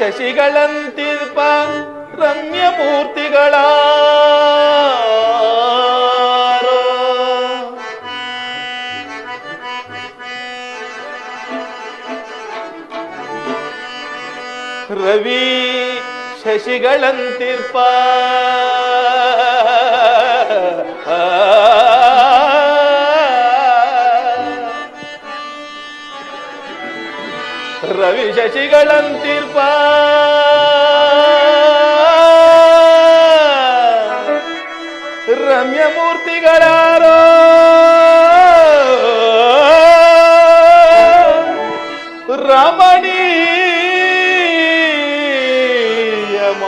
ಶಶಿಗಳಂತಿರ್ಪ ರಮ್ಯ ಮೂರ್ತಿಗಳ ರವಿ ಶಶಿಗಳಂತಿರ್ಪ ರವಿ ಶಶಿಗಳಂತಿರ್ಪ ರಮ್ಯ ಮೂರ್ತಿಗಳಾರೋ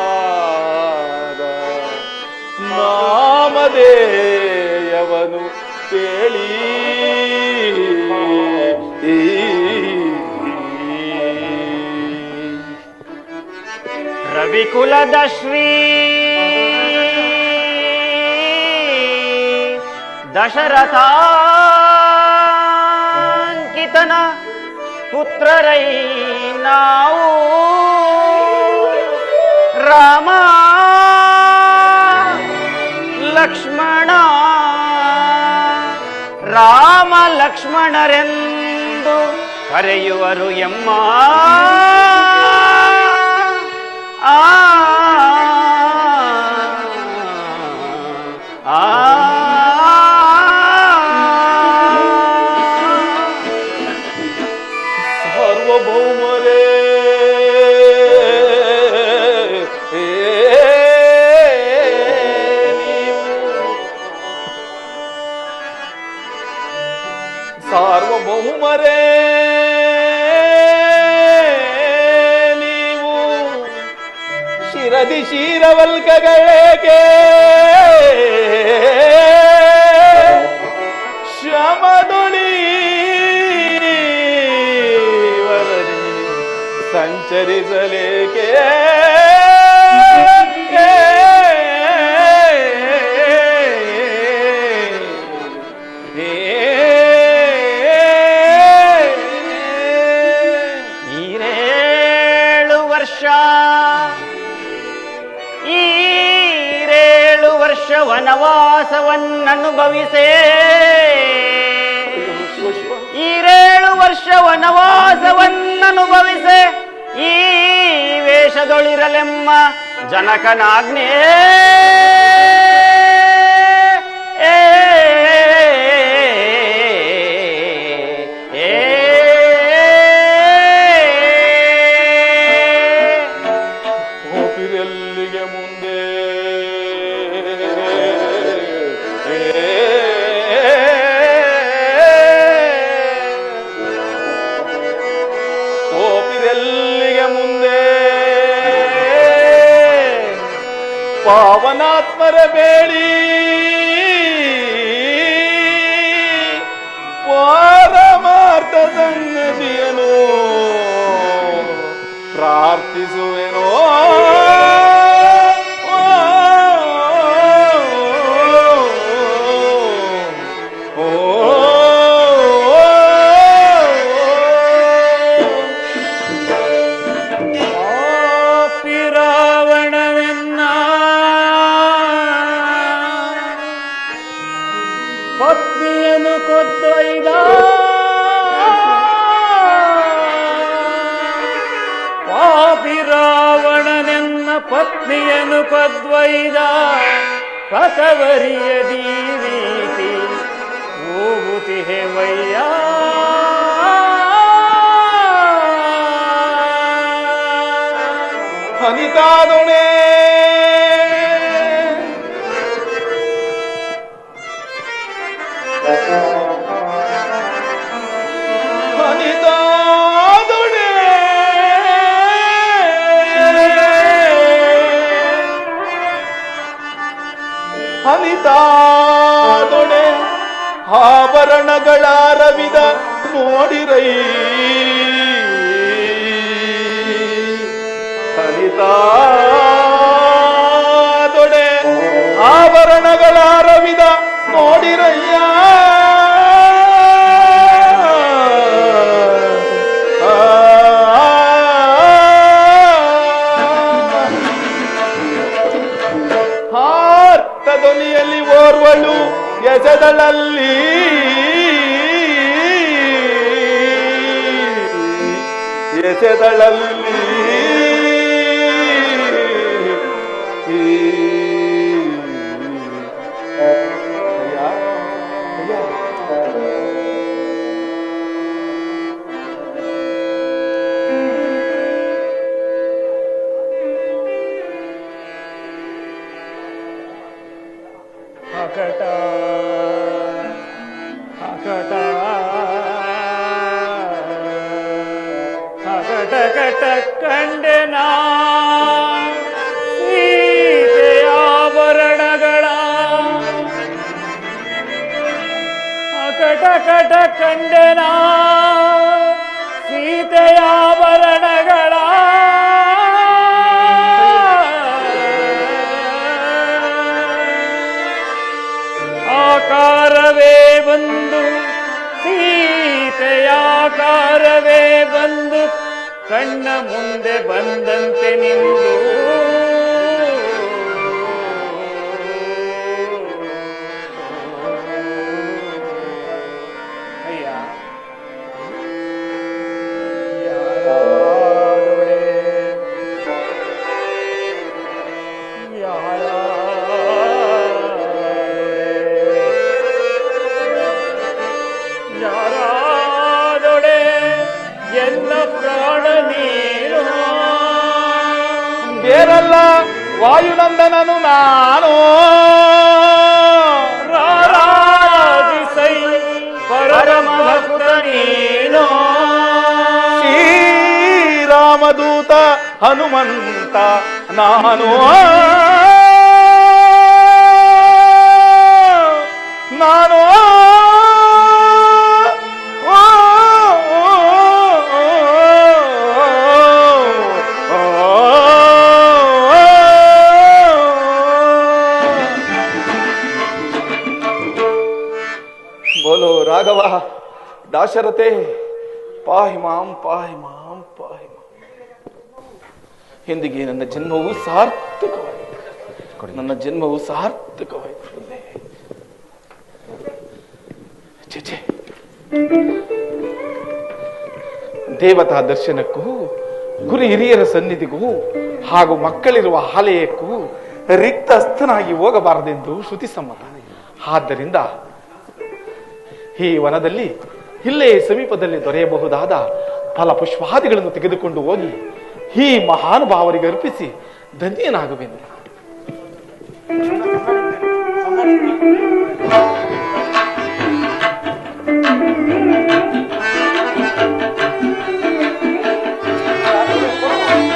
ರಮಣೀಯಮಾದ ನಾಮಧೇಯವನು ಕೇಳಿ ರವಿಕುಲದ ಶ್ರೀ ದಶರಥಾಂಕಿತನ ಪುತ್ರರೈ ನಾವು ರಾಮ ಲಕ್ಷ್ಮಣ ರಾಮ ಲಕ್ಷ್ಮಣರೆಂದು ಕರೆಯುವರು ಎಮ್ಮ ಆ ಸಾರ್ವಭೌಮರೇ ಸಾರ್ವಭೌಮರೇ ನೀವು ಶಿರದಿ ಶೀರವಲ್ಕಗಳೇಕೆ ಶ್ರಮದೊಳಿ ವರದಿ ಸಂಚರಿಸಲೇಕೆ ವನವಾಸವನ್ನನುಭವಿಸೇ 7 ವರ್ಷ ವನವಾಸವನ್ನನುಭವಿಸೆ ಈ ವೇಷದೊಳಿರಲೆಮ್ಮ ಜನಕನಾಜ್ಞೆ ಹೋಪಿರೆಲ್ಲಿಗೆ ಮುಂದೆ ಪಾವನಾತ್ಮರ ಬೇಡಿ ಪರಮಾರ್ಥ ಸಂಗತಿಯನು ಪ್ರಾರ್ಥಿಸುವೆನೋ ಪತ್ನಿಯನ್ನು ಕೊದ್ದೊಯ್ದ ಪಾಪಿ ರಾವಣನೆನ್ನ ಪತ್ನಿಯನ್ನು ಕೊದ್ದೊಯ್ದ ಕಸವರಿಯದಿ ರೀತಿ ಹೋಗುತ್ತಿಹೆವಯ್ಯ ಅನಿತಾದೊಣೆ ಅನಿತಾದೊಣೆ ಅನಿತಾದೊಣೆ ಆಭರಣಗಳ ರವಿದ ನೋಡಿರೈ ಅನಿತಾದೊಡೆ ಆಭರಣಗಳ ರವಿದ ನೋಡಿರಯ್ಯ ಎಸೆದಳಲ್ಲಿ ಎಸೆದಳಲ್ಲಿ ಕಟ ಕಂಡೆನ ಸೀತೆಯ ಆಭರಣಗಳ ಕಟ ಕಂಡೆನ ಸೀತೆಯ ಆಭರಣಗಳ ಆಕಾರವೇ ಬಂದು ಸೀತೆಯ ಆಕಾರವೇ ಬಂದು ಕಣ್ಣ ಮುಂದೆ ಬಂದಂತೆ ನಿಂದು ಅಯ್ಯ ಯಾರಾದೊಡೆ ಯಾರಾದೊಡೆ ಎಲ್ಲ ಪ್ರಾಣ ನೀನು ಬೇರಲ್ಲ ವಾಯುನಂದನನು ನಾನು ರಾರಾಜಿಸೈ ಪರಮಭಕ್ತ ನೀನು ಶ್ರೀರಾಮದೂತ ಹನುಮಂತ ನಾನು ನಾನು ಬೋಲೋ ರಾಘವ ದಾಶರಥೆ ಪಾಹಿ ಮಾಂ ಪಾಹಿ ಮಾಂ ಪಾಹಿ ಮಾಂ. ಎಂದಿಗೆ ನನ್ನ ಜನ್ಮವು ಸಾರ್ಥಕವಾಯಿತು, ನನ್ನ ಜನ್ಮವು ಸಾರ್ಥಕವಾಯಿತು. ಛೆ ದೇವತಾ ದರ್ಶನಕ್ಕೂ ಗುರು ಹಿರಿಯರ ಸನ್ನಿಧಿಗೂ ಹಾಗೂ ಮಕ್ಕಳಿರುವ ಆಲಯಕ್ಕೂ ರಿಕ್ತಸ್ಥನಾಗಿ ಹೋಗಬಾರದೆಂದು ಶ್ರುತಿ ಸಮ್ಮತ. ಆದ್ದರಿಂದ ಈ ವನದಲ್ಲಿ ಇಲ್ಲೇ ಸಮೀಪದಲ್ಲಿ ದೊರೆಯಬಹುದಾದ ಫಲಪುಷ್ಪಾದಿಗಳನ್ನು ತೆಗೆದುಕೊಂಡು ಹೋಗಿ ಈ ಮಹಾನುಭಾವರಿಗೆ ಅರ್ಪಿಸಿ ಧನ್ಯನಾಗುವೆನು.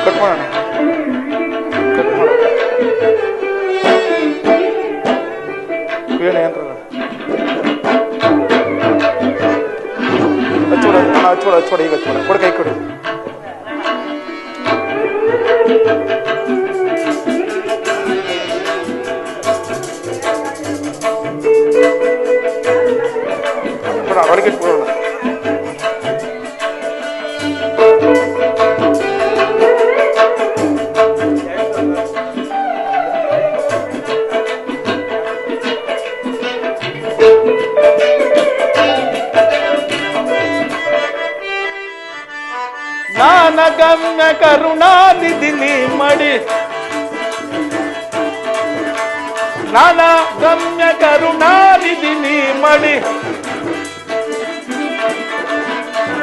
ಕಟ್ ಮಾಡೋಣ, ಕಟ್ ಮಾಡೋಣ. ಹಚ್ಚೋಡ ಈಗ ಹಚ್ಚೋಡ ಕೊಡ ಕೈ ಕೊಡಿ. ಒಳಗೆ ಇಟ್ಕೊಳ್ಳೋಣ. ನಾನಗಮ್ಯ ಕರುಣಾನಿಧಿ ನೀ ಮಡಿ, ನಾನಗಮ್ಯ ಕರುಣಾನಿಧಿ ನೀ ಮಡಿ,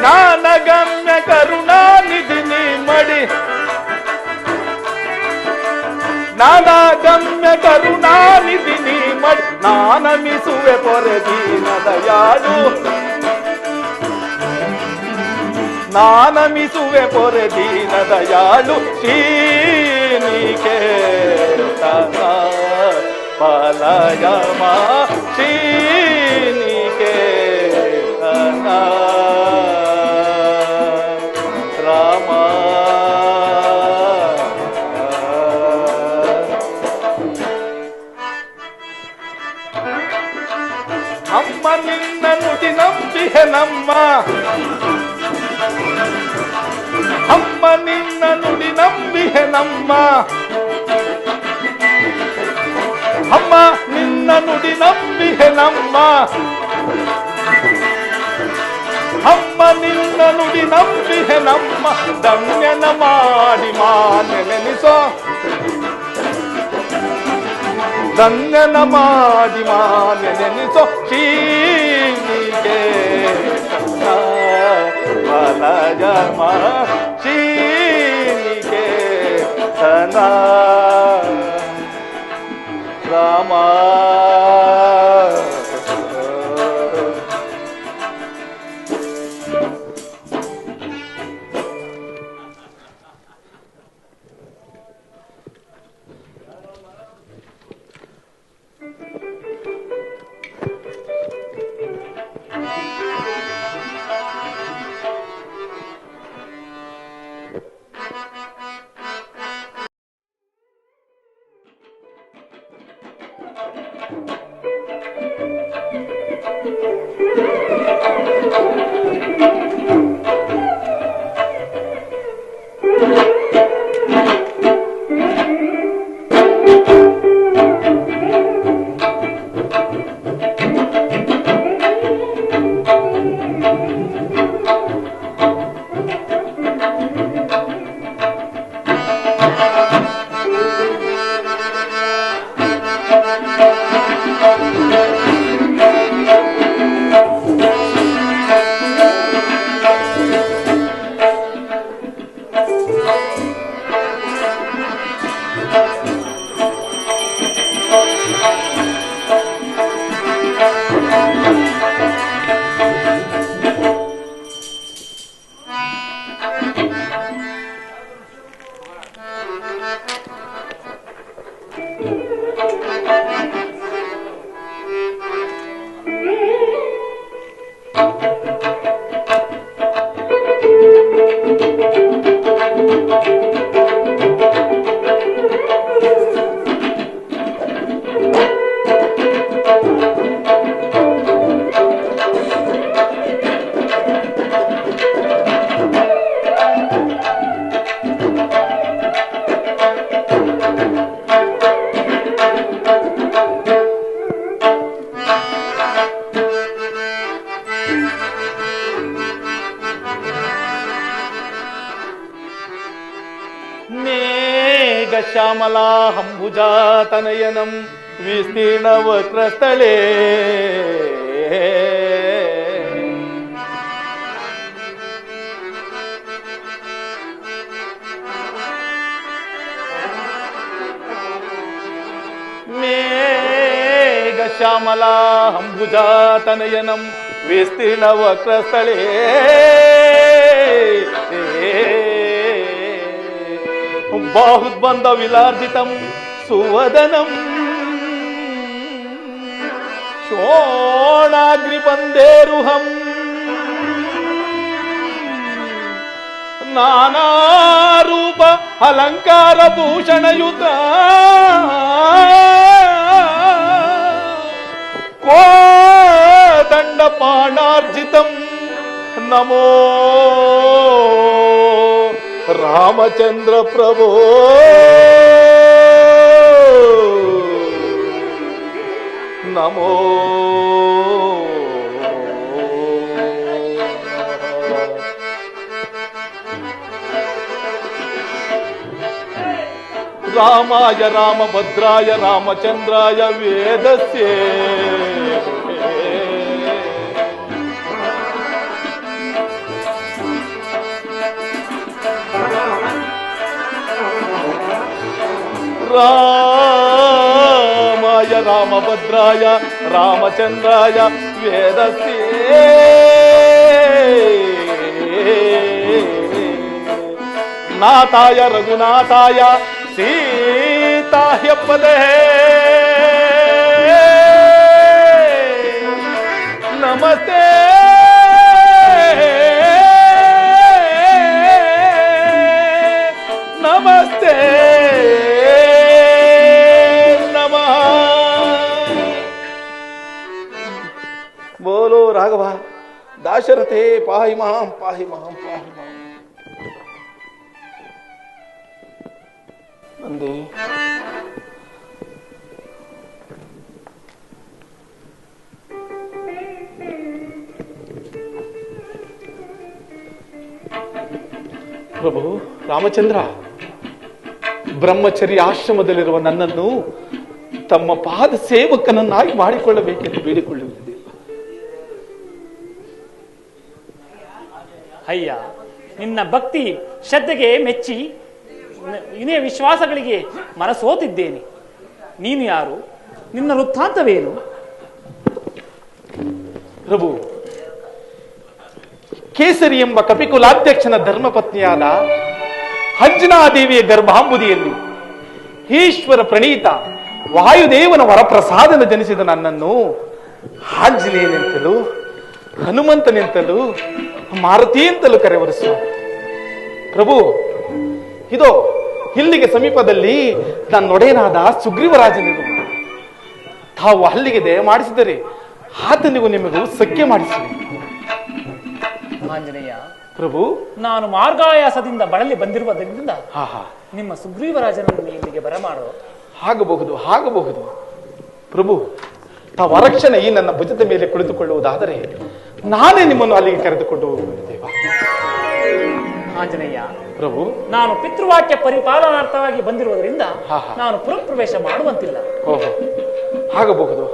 ನಾನಗಮ್ಯ ಕರುಣಾನಿಧಿ ನೀ ಮಡಿ, ನಾನಗಮ್ಯ ಕರುಣಾನಿಧಿ ನೀ ಮಡಿ, ನಾನಮಿಸುವೆ ಪೊರೆ ದೀನ ದಯಾಳು, ನಾನಮಿಸುವೆ ಪೊರೆ ದೀನ ದಯಾಳು, ಶ್ರೀನಿಕೇತನ ಪಲಯಮ ಶ್ರೀನಿಕೇತನ ರಾಮ. ಅಮ್ಮ ನಿನ್ನ ನುಡಿ ನಂಬಿಹೆ ನಮ್ಮ, ಅಮ್ಮ ನಿನ್ನ ನುಡಿ ನಂಬಿಹೆ ನಮ್ಮ, ಅಮ್ಮ ನಿನ್ನ ನಿನ್ನ ನುಡಿ ನಂಬಿಹೆ ನಮ್ಮ ಅಮ್ಮ ನಿನ್ನ ನುಡಿ ನಂಬಿಹೆ ನಮ್ಮ ಧನ್ಯನ ಮಾಡಿ ನೆನೆನಿಸೋ ಧನ್ಯನ ಮಾಡಿ ನೆನೆನಿಸೋ ಶ್ರೀನಿಗೆ ಫಲ ಜನ್ಮ ಶ್ರೀನಿಗೆ ಧನ ರಾಮ ಶ್ಯಾಮಲಾ ಅಂಬುಜಾತನಯನಂ ವಿಸ್ತೀರ್ಣ ವಕ್ರಸ್ಥಳೇ ಮೇಘ ಶ್ಯಾಮಲಾ ಅಂಬುಜಾತನಯನಂ ವಿಸ್ತೀರ್ಣ ವಕ್ರಸ್ಥಳೇ ಬಾಹುದ್ಬಂಧ ವಿಲಾರ್ಜಿತಂ ಸುವದನಂ ಶೋಣಾಗ್ರಿಬಂಧೇರುಹಂ ನಾನಾರೂಪ ಅಲಂಕಾರ ಭೂಷಣಯುತ ಕೋದಂಡ ಪಾಣಾರ್ಜಿತಂ ನಮೋ ರಾಮಚಂದ್ರ ಪ್ರಭೋ ನಮೋ ರಾಮಾಯ ರಾಮಭದ್ರಾಯ ರಾಮಚಂದ್ರಾಯ ವೇದಸ್ಯೇ ರಾಮಾಯ ರಾಮಭದ್ರಾಯ ರಾಮಚಂದ್ರಾಯ ವೇದಸ್ಯೇ ನಾಥಾಯ ರಘುನಾಥಾಯ ಸೀತಾಹ್ಯ ಪದೇ ನಮಸ್ತೆ ನಮಸ್ತೆ बोलो राघव दाशरथे पाहि मां पाहि मां पाहि मां नंदी ಪ್ರಭು ರಾಮಚಂದ್ರ, ಬ್ರಹ್ಮಚರ್ಯ ಆಶ್ರಮದಲ್ಲಿರುವ ನನ್ನನ್ನು ತಮ್ಮ ಪಾದ ಸೇವಕನನ್ನಾಗಿ ಮಾಡಿಕೊಳ್ಳಬೇಕೆಂದು ಬೇಡಿಕೊಳ್ಳುವುದಿಲ್ಲ. ಅಯ್ಯ, ನಿನ್ನ ಭಕ್ತಿ ಶ್ರದ್ಧೆಗೆ ಮೆಚ್ಚಿ ವಿನಯ ವಿಶ್ವಾಸಗಳಿಗೆ ಮನಸೋತಿದ್ದೇನೆ. ನೀನು ಯಾರು? ನಿನ್ನ ವೃತ್ತಾಂತವೇನು? ಪ್ರಭು, ಕೇಸರಿ ಎಂಬ ಕಪಿಕುಲಾಧ್ಯಕ್ಷನ ಧರ್ಮಪತ್ನಿಯಾದ ಅಂಜನಾದೇವಿಯ ಗರ್ಭಾಂಬುದಿಯಲ್ಲಿ ಈಶ್ವರ ಪ್ರಣೀತ ವಾಯುದೇವನ ವರಪ್ರಸಾದನ ಜನಿಸಿದ ನನ್ನನ್ನು ಆಂಜನೇಯನೆಂತಲೂ ಹನುಮಂತನೆಂತಲೂ ಮಾರುತಿ ಅಂತಲೂ ಕರೆವರು ಸ್ವಾಮಿ. ಪ್ರಭು, ಇದೋ ಇಲ್ಲಿಗೆ ಸಮೀಪದಲ್ಲಿ ನನ್ನೊಡೆಯನಾದ ಸುಗ್ರೀವರಾಜನಿರು. ತಾವು ಅಲ್ಲಿಗೆ ದಯಮಾಡಿಸಿದರೆ ಆತನಿಗೂ ನಿಮಗೂ ಸಖ್ಯ ಮಾಡಿಸುವೆ. ಆಂಜನೇಯ ಪ್ರಭು, ನಾನು ಮಾರ್ಗಾಯಾಸದಿಂದ ಬಳಲಿ ಬಂದಿರುವುದರಿಂದ ಹಾ ನಿಮ್ಮ ಸುಗ್ರೀವರಾಜನನ್ನು ಇಲ್ಲಿಗೆ ಬರಮಾಡೋ. ಆಗಬಹುದು ಪ್ರಭು. ತಾವು ಅರಕ್ಷಣೆ ಈ ನನ್ನ ಭುಜದ ಮೇಲೆ ಕುಳಿತುಕೊಳ್ಳುವುದಾದರೆ ನಾನೇ ನಿಮ್ಮನ್ನು ಅಲ್ಲಿಗೆ ಕರೆದುಕೊಂಡು ಹೋಗುತ್ತೇವೆ. ಆಂಜನೇಯ ಪ್ರಭು, ನಾನು ಪಿತೃವಾಕ್ಯ ಪರಿಪಾಲನಾರ್ಥವಾಗಿ ಬಂದಿರುವುದರಿಂದ ನಾನು ಪುರಪ್ರವೇಶ ಮಾಡುವಂತಿಲ್ಲ. ಓಹೋ, ಆಗಬಹುದು.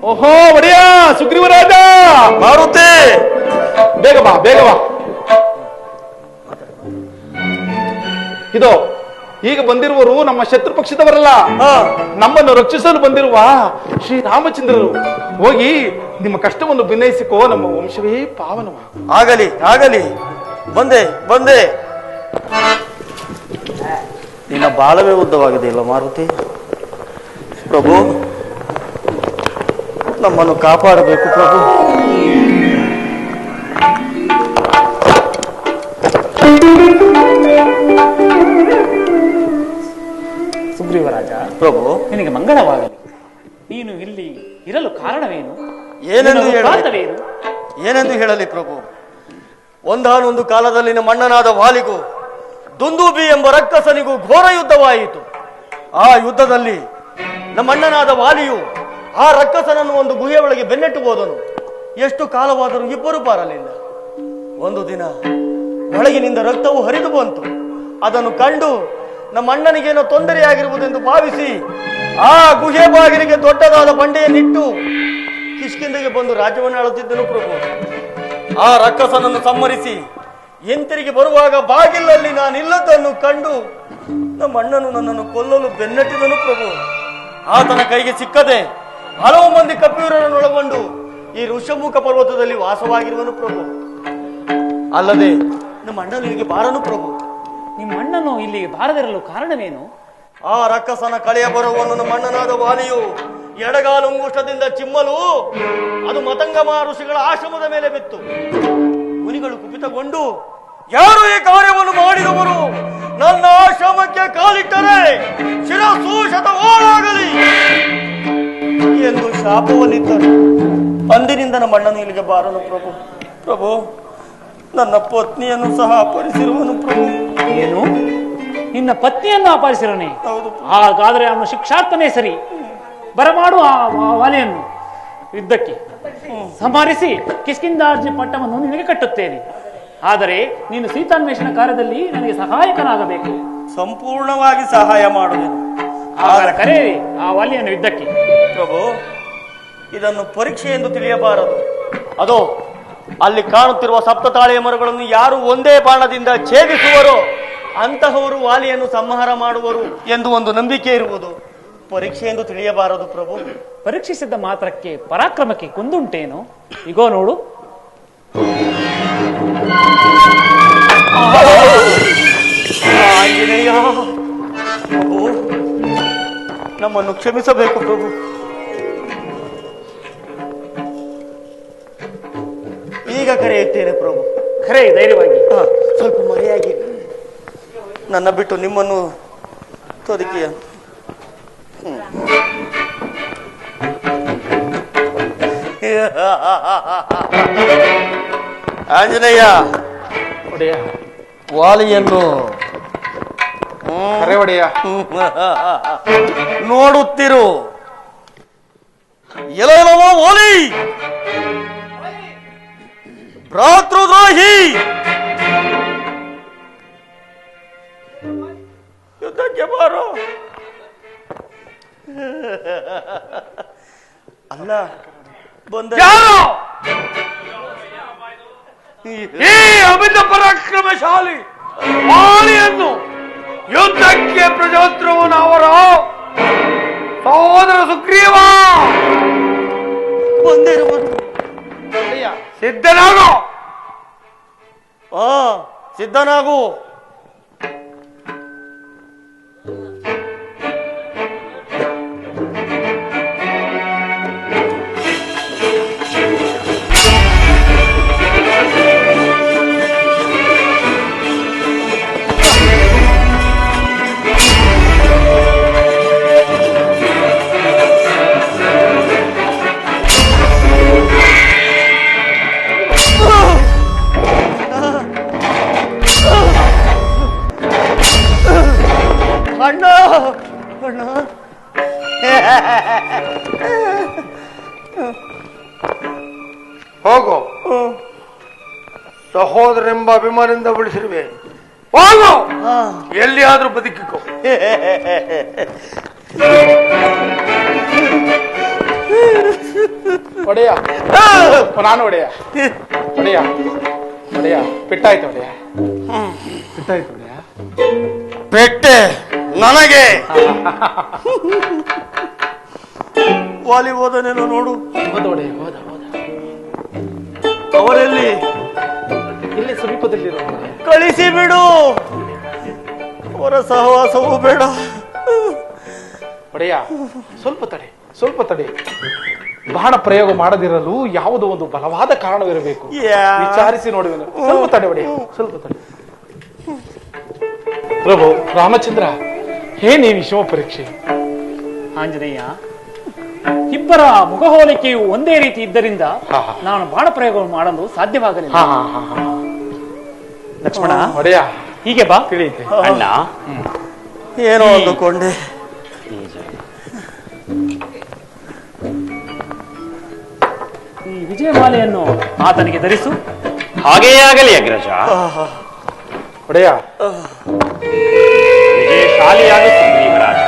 ಓಹೋ ಒಡೆಯ ಸುಗ್ರೀವರಾಜ, ಮಾರುತಿ, ಬೇಗ ಬಾ. ಇದೋ ಈಗ ಬಂದಿರುವರು ನಮ್ಮ ಶತ್ರು ಪಕ್ಷದವರಲ್ಲ, ನಮ್ಮನ್ನು ರಕ್ಷಿಸಲು ಬಂದಿರುವ ಶ್ರೀರಾಮಚಂದ್ರರು. ಹೋಗಿ ನಿಮ್ಮ ಕಷ್ಟವನ್ನು ಭಿನ್ನಯಿಸಿಕೋ, ನಮ್ಮ ವಂಶವೇ ಪಾವನವ. ಆಗಲಿ. ಬಂದೆ. ನಿನ್ನ ಬಾಳವೇ ಉದ್ದವಾಗಿದೆ ಇಲ್ಲ ಮಾರುತಿ? ಪ್ರಭು, ನಮ್ಮನ್ನು ಕಾಪಾಡಬೇಕು ಪ್ರಭು. ಸುಗ್ರೀವರಾಜ, ಪ್ರಭು, ನಿನಗೆ ಮಂಗಳವಾಗಲಿ. ನೀನು ಇಲ್ಲಿ ಇರಲು ಕಾರಣವೇನು? ಏನೆಂದು ಹೇಳಲಿ ಪ್ರಭು? ಒಂದಾನೊಂದು ಕಾಲದಲ್ಲಿ ನಮ್ಮ ಅಣ್ಣನಾದ ವಾಲಿಗೂ ದುಂದೂಬಿ ಎಂಬ ರಕ್ಕಸನಿಗೂ ಘೋರ ಯುದ್ಧವಾಯಿತು. ಆ ಯುದ್ಧದಲ್ಲಿ ನಮ್ಮ ಅಣ್ಣನಾದ ವಾಲಿಯು ಆ ರಕ್ಕಸನನ್ನು ಒಂದು ಗುಹೆಯ ಒಳಗೆ ಬೆನ್ನೆಟ್ಟು ಹೋದನು. ಎಷ್ಟು ಕಾಲವಾದರೂ ಇಬ್ಬರು ಬಾರಲಿಲ್ಲ. ಒಂದು ದಿನ ಒಳಗಿನಿಂದ ರಕ್ತವು ಹರಿದು ಬಂತು. ಅದನ್ನು ಕಂಡು ನಮ್ಮ ಅಣ್ಣನಿಗೇನೋ ತೊಂದರೆಯಾಗಿರುವುದೆಂದು ಭಾವಿಸಿ ಆ ಗುಹೆ ಬಾಗಿಲಿಗೆ ದೊಡ್ಡದಾದ ಬಂಡೆಯನ್ನಿಟ್ಟು ಕಿಷ್ಕಿಂದೆಗೆ ಬಂದು ರಾಜ್ಯವನ್ನು ಆಳುತ್ತಿದ್ದನು ಪ್ರಭು. ಆ ರಕ್ಕಸನನ್ನು ಸಂಹರಿಸಿ ಹಿಂತಿರುಗಿ ಬರುವಾಗ ಬಾಗಿಲಲ್ಲಿ ನಾನಿಲ್ಲದನ್ನು ಕಂಡು ನಮ್ಮ ಅಣ್ಣನು ನನ್ನನ್ನು ಕೊಲ್ಲಲು ಬೆನ್ನಟ್ಟಿದನು ಪ್ರಭು. ಆತನ ಕೈಗೆ ಸಿಕ್ಕದೆ ಹಲವು ಮಂದಿ ಕಪಿವೀರರನ್ನೊಳಗೊಂಡು ಈ ಋಷಮುಖ ಪರ್ವತದಲ್ಲಿ ವಾಸವಾಗಿರುವನು ಪ್ರಭು. ಅಲ್ಲದೆ ನಮ್ಮ ಅಣ್ಣನಿಗೆ ಬಾರನು ಪ್ರಭು. ನಿಮ್ಮ ಅಣ್ಣನು ಇಲ್ಲಿ ಬಾರದಿರಲು ಕಾರಣವೇನು? ಆ ರಕ್ಕಸನ ಕಳೆಯ ಬರುವನ್ನು ನಮ್ಮ ಅಣ್ಣನಾದ ವಾಲಿಯು ಎಡಗಾಲುಂಗುಷ್ಟದಿಂದ ಚಿಮ್ಮಲು ಅದು ಮತಂಗಮ ಋಷಿಗಳ ಆಶ್ರಮದ ಮೇಲೆ ಬಿತ್ತು. ಮುನಿಗಳು ಕುಪಿತಗೊಂಡು, ಯಾರು ಈ ಕಾರ್ಯವನ್ನು ಮಾಡಿದವರು? ನನ್ನ ಆಶ್ರಮಕ್ಕೆ ಕಾಲಿಟ್ಟರೆ ಶಿರಸ್ಸು ಶತವಾಳಾಗಲಿ ಎಂದು ಶಾಪವನ್ನಿದ್ದರು. ಅಂದಿನಿಂದ ನಮ್ಮ ಅಣ್ಣನು ಇಲ್ಲಿಗೆ ಬಾರನು ಪ್ರಭು. ಪ್ರಭು, ನನ್ನ ಪತ್ನಿಯನ್ನು ಸಹ ಅಪಹರಿಸಿರುವನು ಪ್ರಭು. ಏನು? ನಿನ್ನ ಪತ್ನಿಯನ್ನು ಅಪಹರಿಸಿರನೆ? ಹೌದು. ಹಾಗಾದ್ರೆ ಅವನು ಶಿಕ್ಷಾರ್ಥನೇ ಸರಿ. ಬರಮಾಡು ಆ ವಾಲಿಯನ್ನು ಯುದ್ಧಕ್ಕೆ ಸಂಹರಿಸಿ ಕಿಷ್ಕಿಂಧಾರ್ಜಿ ಪಟ್ಟವನ್ನು ನಿನಗೆ ಕಟ್ಟುತ್ತೇನೆ. ಆದರೆ ನೀನು ಸೀತಾನ್ವೇಷಣ ಕಾರ್ಯದಲ್ಲಿ ನನಗೆ ಸಹಾಯಕನಾಗಬೇಕು. ಸಂಪೂರ್ಣವಾಗಿ ಸಹಾಯ ಮಾಡುವೆನು. ಹಾಗಾದರೆ ಕರೆ ಆ ವಾಲಿಯನ್ನು ಯುದ್ಧಕ್ಕೆ. ಪ್ರಭು, ಇದನ್ನು ಪರೀಕ್ಷೆ ಎಂದು ತಿಳಿಯಬಾರದು. ಅದೋ ಅಲ್ಲಿ ಕಾಣುತ್ತಿರುವ ಸಪ್ತತಾಳೆಯ ಮರಗಳನ್ನು ಯಾರು ಒಂದೇ ಬಾಣದಿಂದ ಛೇದಿಸುವರೋ ಅಂತಹವರು ವಾಲಿಯನ್ನು ಸಂಹಾರ ಮಾಡುವರು ಎಂದು ಒಂದು ನಂಬಿಕೆ ಇರುವುದು. ಪರೀಕ್ಷೆ ಎಂದು ತಿಳಿಯಬಾರದು ಪ್ರಭು. ಪರೀಕ್ಷಿಸಿದ ಮಾತ್ರಕ್ಕೆ ಪರಾಕ್ರಮಕ್ಕೆ ಕುಂದುಂಟೇನು? ಈಗೋ ನೋಡು. ಆಂಜನೇಯ, ಪ್ರಭು, ನಮ್ಮನ್ನು ಕ್ಷಮಿಸಬೇಕು ಪ್ರಭು. ಈಗ ಕರೆಯುತ್ತೇನೆ ಪ್ರಭು. ಖರೆ, ಧೈರ್ಯವಾಗಿ. ಸ್ವಲ್ಪ ಮರೆಯಾಗಿ ನನ್ನ ಬಿಟ್ಟು ನಿಮ್ಮನ್ನು ತೋರಿಕೆಯ ಆಂಜನೇಯ, ಒಡೆಯ, ವಾಲಿಯನ್ನು ಕರೆ ಒಡೆಯ. ನೋಡುತ್ತಿರು. ಎಲ್ಲವೋ ವಾಲಿ, ಭ್ರಾತೃದ್ರೋಹಿ, ಯುದ್ಧಕ್ಕೆ ಬಾರೋ. ಅಲ್ಲ ಬಂದ ಈ ಅಮಿತ ಪರಾಕ್ರಮಶಾಲಿ ವಾಲಿಯನ್ನು ಯುದ್ಧಕ್ಕೆ ಪ್ರಜೋತ್ರವನವರ ಸಹೋದರ ಸುಗ್ರೀವ ಬಂದಿರುವನು. ಸಿದ್ಧನಾಗೋ. ಸಿದ್ಧನಾಗು. ಅಣ್ಣ ಅಣ್ಣ ಹೋಗೋ. ಸಹೋದರೆಂಬ ಅಭಿಮಾನದಿಂದ ಉಳಿಸಿರುವೆ. ಹೋಗೋ, ಎಲ್ಲಿಯಾದ್ರೂ ಬದುಕಿಕೋ. ಒಡೆಯ, ನಾನು ಒಡೆಯ. ಒಡೆಯ ಒಡೆಯ, ಪೆಟ್ಟಾಯ್ತು ಒಡೆಯ, ಪೆಟ್ಟಾಯ್ತು ಒಡೆಯ. ಪೆಟ್ಟೆ ನನಗೆ. ವಾಲಿ ಹೋದನೇನೋ ನೋಡು. ಹೋದ ಒಡೆಯ, ಹೋದ ಹೋದ. ಅವರೆಲ್ಲಿ? ಇಲ್ಲಿ ಸಮೀಪದಲ್ಲಿರೋ ಕಳಿಸಿ ಬಿಡು. ಅವರ ಸಹವಾಸವೂ ಬೇಡ. ಒಡೆಯ, ಸ್ವಲ್ಪ ತಡೆ, ಸ್ವಲ್ಪ ತಡೆ. ಬಾಣ ಪ್ರಯೋಗ ಮಾಡದಿರಲು ಯಾವುದೋ ಒಂದು ಬಲವಾದ ಕಾರಣವಿರಬೇಕು. ವಿಚಾರಿಸಿ ನೋಡುವೆನು. ಸ್ವಲ್ಪ ತಡೆ ಒಡೆಯ, ಸ್ವಲ್ಪ ತಡೆ. ಪ್ರಭು ರಾಮಚಂದ್ರ, ಏನೇ ವಿಷಮ ಪರೀಕ್ಷೆ? ಆಂಜನೇಯ, ಇಬ್ಬರ ಮುಖಹೋಲಿಕೆಯು ಒಂದೇ ರೀತಿ ಇದ್ದರಿಂದ ನಾನು ಬಾಣ ಪ್ರಯೋಗ ಮಾಡಲು ಸಾಧ್ಯವಾಗಲಿಲ್ಲ. ಲಕ್ಷ್ಮಣ, ಒಡೆಯ ಹೀಗೆ ಬಾ. ತಿಳಿಯುತ್ತೆ ಅಣ್ಣ, ಏನೋ ಅಂದುಕೊಂಡೆ. ಈ ವಿಜಯಮಾಲೆಯನ್ನು ಆತನಿಗೆ ಧರಿಸು. ಹಾಗೆಯೇ ಆಗಲಿ ಅಗ್ರಜ. ಒಡೆಯ, ವಿಜಯಶಾಲಿಯಾಗುತ್ತದೆ ಯುವರಾಜ.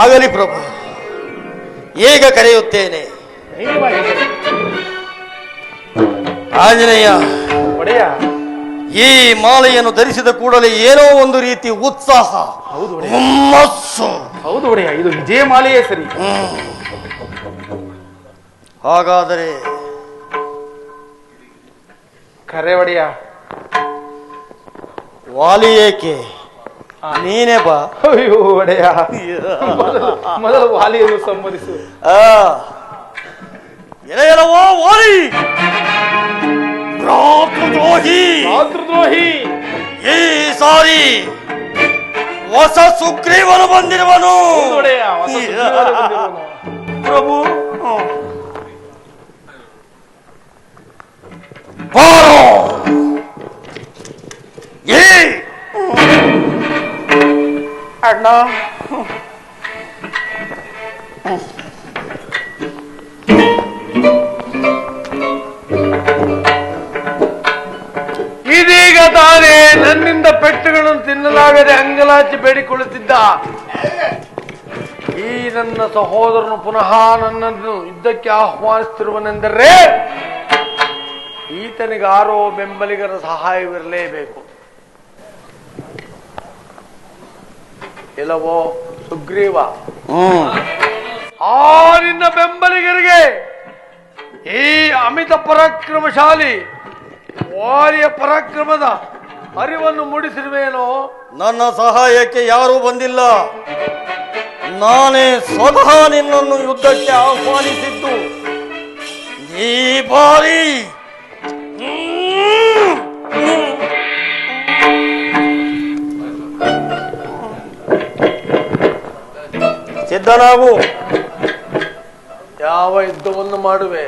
ಆಗಲಿ ಪ್ರಭು, ಈಗ ಕರೆಯುತ್ತೇನೆ. ಆಂಜನೇಯ, ಒಡೆಯ, ಈ ಮಾಲೆಯನ್ನು ಧರಿಸಿದ ಕೂಡಲೇ ಏನೋ ಒಂದು ರೀತಿ ಉತ್ಸಾಹ, ಹುಮ್ಮಸ್ಸು. ಹೌದು ಒಡೆಯ, ಇದು ವಿಜಯಮಾಲೆಯೇ ಸರಿ. ಹಾಗಾದರೆ ಕರೆ ಒಡೆಯ. ವಾಲಿ ಏಕೆ? ನೀನೇ ಬಾ. ಅಯ್ಯೋ ಒಡೆಯ, ಮೊದಲು ವಾಲಿಯನ್ನು ಸಮ್ಮತಿಸು. ಎಲೆಯಲವೋ ವಾಲಿ, ಭ್ರಾತೃದ್ರೋಹಿ, ಮಾತೃದ್ರೋಹಿ. ಈ ಸಾರಿ ಹೊಸ ಸುಗ್ರೀವನು ಬಂದಿರುವನು. ಹೌದು ಒಡೆಯ, ಹೊಸ ಸುಗ್ರೀವನು ಬಂದಿರುವನು. ಪ್ರಭು, ಬಾರೋ. ಅಣ್ಣ, ಇದೀಗ ತಾನೇ ನನ್ನಿಂದ ಪೆಟ್ಟುಗಳನ್ನು ತಿನ್ನಲಾಗದೆ ಅಂಗಲಾಚಿ ಬೇಡಿಕೊಳ್ಳುತ್ತಿದ್ದ ಈ ನನ್ನ ಸಹೋದರನು ಪುನಃ ನನ್ನನ್ನು ಯುದ್ಧಕ್ಕೆ ಆಹ್ವಾನಿಸುತ್ತಿರುವನೆಂದರೆ ಈತನಿಗಾರೋ ಬೆಂಬಲಿಗರ ಸಹಾಯವಿರಲೇಬೇಕು. ಇಲ್ಲವೋ ಸುಗ್ರೀವ, ಆ ನಿನ್ನ ಬೆಂಬಲಿಗರಿಗೆ ಈ ಅಮಿತ ಪರಾಕ್ರಮಶಾಲಿ ವಾಲಿಯ ಪರಾಕ್ರಮದ ಅರಿವನ್ನು ಮೂಡಿಸಿರುವೇನೋ? ನನ್ನ ಸಹಾಯಕ್ಕೆ ಯಾರೂ ಬಂದಿಲ್ಲ. ನಾನೇ ಸ್ವತಃ ನಿನ್ನನ್ನು ಯುದ್ಧಕ್ಕೆ ಆಹ್ವಾನಿಸಿದ್ದು. ಈ ಬಾರಿ ಸಿದ್ಧನಾಗು. ಯಾವ ಯುದ್ಧವನ್ನು ಮಾಡುವೆ?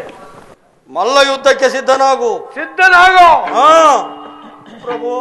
ಮಲ್ಲ ಯುದ್ಧಕ್ಕೆ ಸಿದ್ಧನಾಗು. ಸಿದ್ಧನಾಗೋ. ಹಾ ಪ್ರಭು.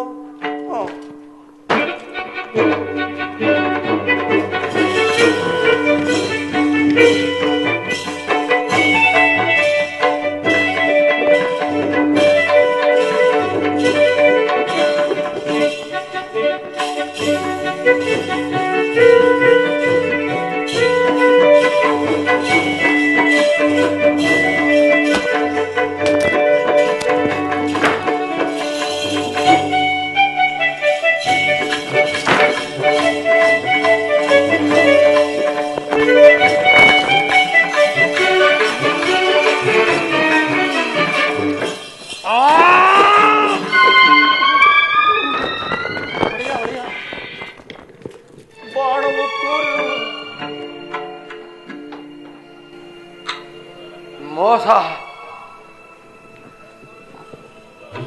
ಮೋಸ.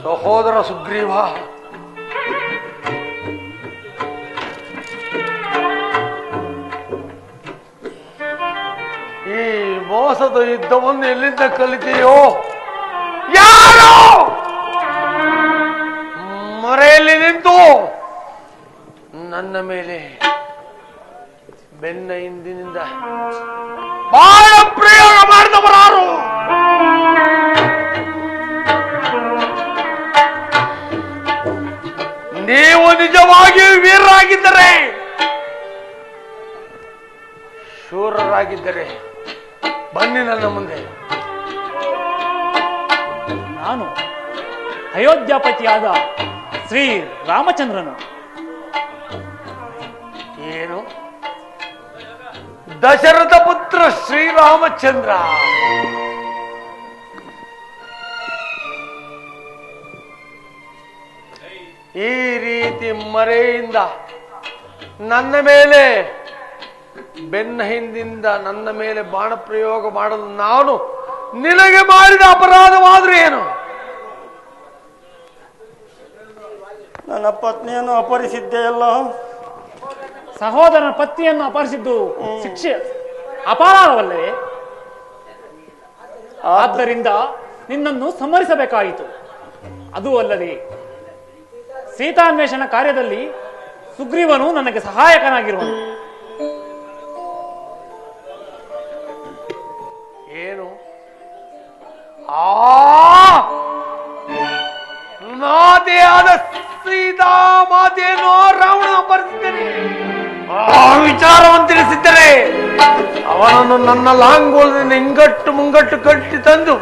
ಸಹೋದರ ಸುಗ್ರೀವ, ಈ ಮೋಸದ ಯುದ್ಧವನ್ನು ಎಲ್ಲಿಂದ ಕಲಿತೆಯೋ? ಯಾರು ಮರೆಯಲ್ಲಿ ನಿಂತು ನನ್ನ ಮೇಲೆ ಬೆನ್ನ ಹಿಂದಿನಿಂದ ಬಾಳ ಪ್ರಯೋಗ ಮಾಡಿದವರಾರು? ನೀವು ನಿಜವಾಗಿಯೂ ವೀರರಾಗಿದ್ದರೆ, ಶೂರರಾಗಿದ್ದರೆ ಬನ್ನಿ ನನ್ನ ಮುಂದೆ. ನಾನು ಅಯೋಧ್ಯಾಪತಿಯಾದ ಶ್ರೀ ರಾಮಚಂದ್ರನು. ಏನು? ದಶರಥ ಪುತ್ರ ಶ್ರೀರಾಮಚಂದ್ರ. ಈ ರೀತಿ ಮರೆಯಿಂದ ನನ್ನ ಮೇಲೆ, ಬೆನ್ನ ಹಿಂದಿಂದ ನನ್ನ ಮೇಲೆ ಬಾಣ ಪ್ರಯೋಗ ಮಾಡಲು ನಾನು ನಿನಗೆ ಮಾಡಿದ ಅಪರಾಧವಾದ್ರೆ ಏನು? ನನ್ನ ಪತ್ನಿಯನ್ನು ಅಪಹರಿಸಿದ್ದೆಯಲ್ಲ. ಸಹೋದರನ ಪತ್ನಿಯನ್ನು ಅಪಹರಿಸಿದ್ದು ಶಿಕ್ಷೆ ಅಪರಾಧವಲ್ಲವೇ? ಆದ್ದರಿಂದ ನಿನ್ನನ್ನು ಸಂಹರಿಸಬೇಕಾಯಿತು. ಅದೂ ಅಲ್ಲದೆ ಸೀತಾನ್ವೇಷಣ ಕಾರ್ಯದಲ್ಲಿ ಸುಗ್ರೀವನು ನನಗೆ ಸಹಾಯಕನಾಗಿರುವನು. ಏನು? ಮಾತೆಯಾದ ಸೀತಾ ಮಾತೆಯನ್ನು ರಾವಣ ಅಪಹರಿಸಿದ್ದೇನೆ. ಆ ವಿಚಾರವನ್ನು ತಿಳಿಸಿದ್ದರೆ ಅವನನ್ನು ನನ್ನ ಲಾಂಗೋಲದಿಂದ ಹಿಂಗಟ್ಟು ಮುಂಗಟ್ಟು ಕಟ್ಟಿ ತಂದು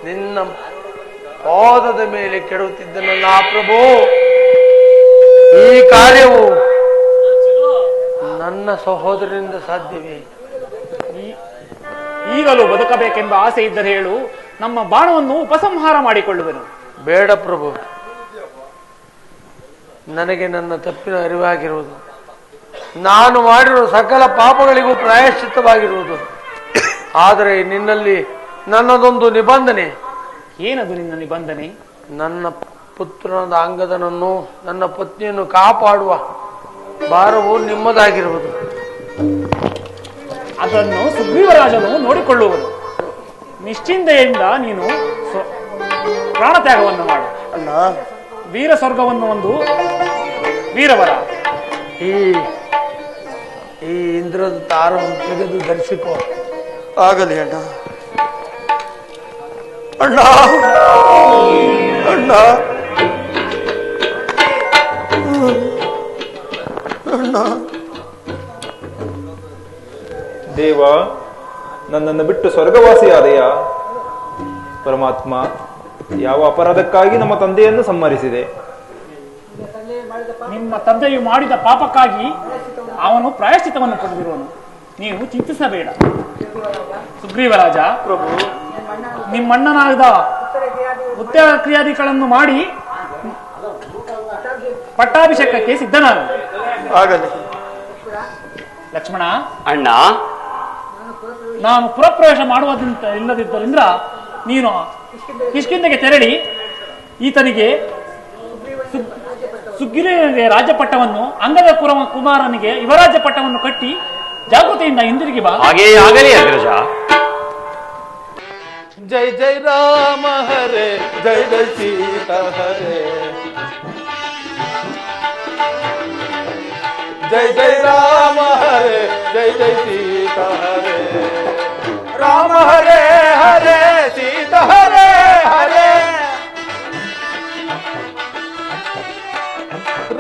ನಿನ್ನ ಪಾದದ ಮೇಲೆ ಕೆಡುತ್ತಿದ್ದನಲ್ಲ ಪ್ರಭು. ಈ ಕಾರ್ಯವು ನನ್ನ ಸಹೋದರನಿಂದ ಸಾಧ್ಯವೇ? ಈಗಲೂ ಬದುಕಬೇಕೆಂಬ ಆಸೆ ಇದ್ದರೆ ಹೇಳು, ನಮ್ಮ ಬಾಣವನ್ನು ಉಪಸಂಹಾರ ಮಾಡಿಕೊಳ್ಳುವೆನು. ಬೇಡ ಪ್ರಭು, ನನಗೆ ನನ್ನ ತಪ್ಪಿನ ಅರಿವಾಗಿರುವುದು, ನಾನು ಮಾಡಿರುವ ಸಕಲ ಪಾಪಗಳಿಗೂ ಪ್ರಾಯಶ್ಚಿತ್ತವಾಗಿರುವುದು. ಆದರೆ ನಿನ್ನಲ್ಲಿ ನನ್ನದೊಂದು ನಿಬಂಧನೆ. ಏನದು ನಿನ್ನ ನಿಬಂಧನೆ? ನನ್ನ ಪುತ್ರನಾದ ಅಂಗದನನ್ನು, ನನ್ನ ಪತ್ನಿಯನ್ನು ಕಾಪಾಡುವ ಭಾರವು ನಿಮ್ಮದಾಗಿರುವುದು. ಅದನ್ನು ಸುಗ್ರೀವರಾಜನು ನೋಡಿಕೊಳ್ಳುವನು. ನಿಶ್ಚಿಂತೆಯಿಂದ ನೀನು ಪ್ರಾಣತ್ಯಾಗವನ್ನು ಮಾಡು. ಅಣ್ಣ, ವೀರ ಸ್ವರ್ಗವನ್ನು ಒಂದು ವೀರವರ. ಈ ಇಂದ್ರದ ತಾರವನ್ನು ತೆಗೆದು ಧರಿಸಿಕೋ. ಆಗಲಿ ಅಣ್ಣ. ಅಣ್ಣ ಅಣ್ಣ ಅಣ್ಣ. ದೇವ, ನನ್ನನ್ನು ಬಿಟ್ಟು ಸ್ವರ್ಗವಾಸಿಯಾದೆಯಾ? ಪರಮಾತ್ಮ, ಯಾವ ಅಪರಾಧಕ್ಕಾಗಿ ನಮ್ಮ ತಂದೆಯನ್ನು ಸಂಹರಿಸಿದೆ? ನಿಮ್ಮ ತಂದೆಯು ಮಾಡಿದ ಪಾಪಕ್ಕಾಗಿ ಅವನು ಪ್ರಾಯಶ್ಚಿತ್ತವನ್ನು ಪಡೆದಿರುವನು. ನೀವು ಚಿಂತಿಸಬೇಡ ಸುಗ್ರೀವರಾಜ. ಪ್ರಭು, ನಿಮ್ಮಣ್ಣನಾದ ಉತ್ತರ ಕ್ರಿಯಾದಿಗಳನ್ನು ಮಾಡಿ ಪಟ್ಟಾಭಿಷೇಕಕ್ಕೆ ಸಿದ್ಧನಾಗ. ಆಗಲಿ. ಲಕ್ಷ್ಮಣ, ಅಣ್ಣ, ನಾನು ಪುರಪ್ರವೇಶ ಮಾಡುವುದಂತ ಇಲ್ಲದಿದ್ದರಿಂದ ನೀನು ಕಿಷ್ಕಿಂಧೆಗೆ ತೆರಳಿ ಈತನಿಗೆ ಸುಗ್ರೀವನಿಗೆ ರಾಜ್ಯಪಟ್ಟವನ್ನು, ಅಂಗದ ಕುಮಾರನಿಗೆ ಯುವರಾಜ್ಯ ಪಟ್ಟವನ್ನು ಕಟ್ಟಿ ಜಾಗೃತಿಯಿಂದ ಹಿಂದಿರುಗಿ ಬಾ. ಹಾಗೆಯೇ ಆಗಲಿ ಅಗ್ರಜ. ಜೈ ಜೈ ರಾಮ ಹರೇ, ಜೈ ಜೈ ಸೀತಾ ಹರೇ. ಜೈ ಜೈ ರಾಮ ಹರೇ, ಜೈ ಜೈ ಸೀತಾ ಹರೇ. ರಾಮ ಹರೇ ಹರೇ, ಸೀತಾ ಹರೇ ಹರೇ.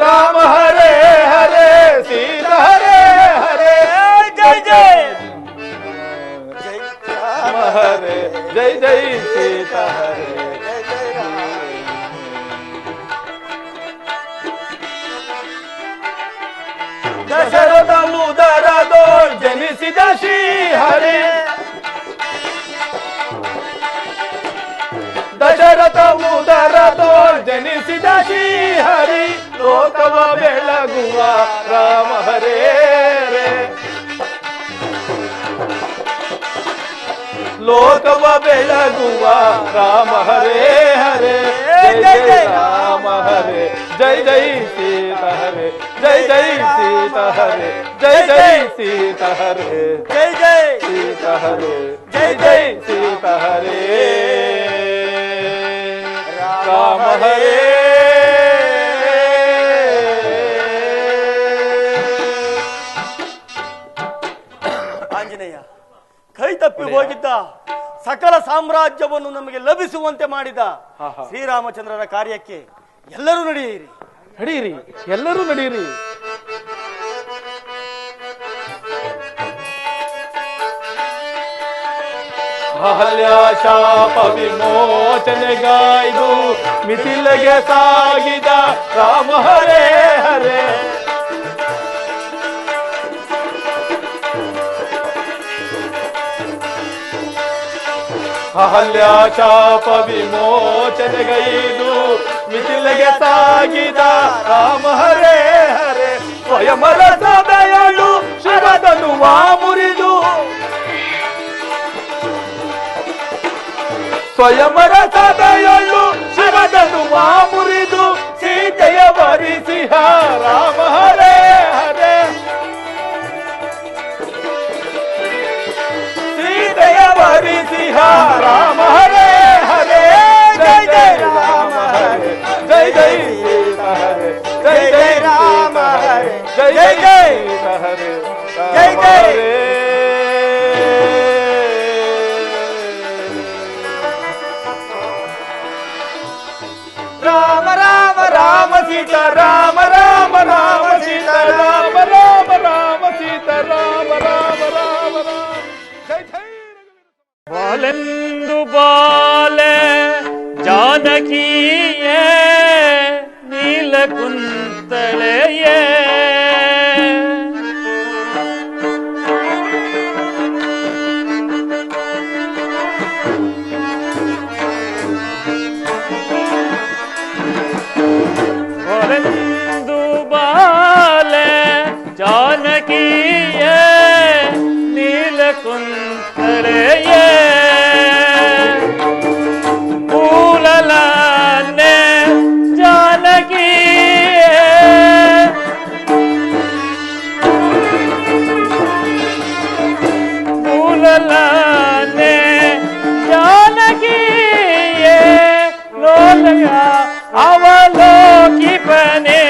ರಾಮ ಹರೇ ಹರೇ, ಸೀತಾ ಹರೇ ಹರೇ. ಜೈ ಜೈ ಶ್ರೀಹರಿ ಲೋಕವ ಬೆಳಗುವ ರಾಮ ಹರೇ ಹರೇ ಲೋಕವ ಬೆಳಗುವ ರಾಮ ಹರೇ ಹರೇ ಜೈ ಜೈ ರಾಮ ಹರೇ ಜೈ ಜೈ ಸೀತಾ ಹರೇ ಜೈ ಜೈ ಸೀತಾ ಹರೇ ಜೈ ಜೈ ಸೀತಾ ಹರೇ ಜೈ ಜೈ ಸೀತಾ ಹರೇ ಜೈ ಜೈ ಸೀತಾ ಹರೇ ರಾಮ ಹರೇ ಆಂಜನೇಯ, ಕೈ ತಪ್ಪಿ ಹೋಗಿದ್ದ ಸಕಲ ಸಾಮ್ರಾಜ್ಯವನ್ನು ನಮಗೆ ಲಭಿಸುವಂತೆ ಮಾಡಿದ ಶ್ರೀರಾಮಚಂದ್ರನ ಕಾರ್ಯಕ್ಕೆ ಎಲ್ಲರೂ ನಡೆಯಿರಿ. ನಡೀರಿ, ಎಲ್ಲರೂ ನಡೀರಿ. ಅಹಲ್ಯ ಶಾಪ ವಿಮೋಚನೆಗಾಯ್ದು ಮಿಥಿಲೆಗೆ ಸಾಗಿದ ರಾಮ ಹರೇ ಹರೇ ಅಹಲ್ಯ ಶಾಪ ವಿಮೋಚನೆಗೈದು ಮಿಥಿಲೆಗೆ ಸಾಗಿದ ರಾಮ ಹರೇ ಹರೇ ಸ್ವಯಂವರ ಸಭೆಯಳು ಶಿವಧನುವ ಮುರಿದು ಸ್ವಯಂವರ ಸಭೆಯಳು ಶಿವಧನುವ ಮುರಿದು ಸೀತೆಯ ವರಿಸಿಹ ರಾಮ ಹರೇ ಹರೇ ಸೀತೆಯ ವರಿಸಿಹ ರಾಮ ಹರೇ ಹರೇ ಜೈ ಜೈ ರಾಮ ಹರೇ ಜೈ ಜೈ ಸೀತಾ ಹರೇ ಜೈ ಜೈ ರಾಮ ಹರೇ ಜೈ ಜೈ ಸೀತಾ ಹರೇ ಜೈ ಜೈ ರಾಮ ರಾಮ ರಾಮ ಸೀತಾ ರಾಮ ರಾಮ ರಾಮ ಸೀತಾ ರಾಮ ರಾಮ ರಾಮ ಸೀತಾ ರಾಮ ರಾಮ ರಾಮ ರಾಮ ಜೈ ಜೈ ಬಾಲೆಂದು ಬಾಲೆ ಜಾನಕಿಯೇ ನೀಲಕುಂತಳೆಯೇ ಬಾಲೆಂದು ಬಾಲೆ ಜಾನಕಿಯೇ ನೀಲಕುಂತಳೆಯೇ ಕೂಲಲನೆ ಜಾನಕಿಯೇ ಕೂಲಲನೆ ಜಾನಕಿಯೇ ಲೋಲಯ ಅವಲೋಕಿಪನೆ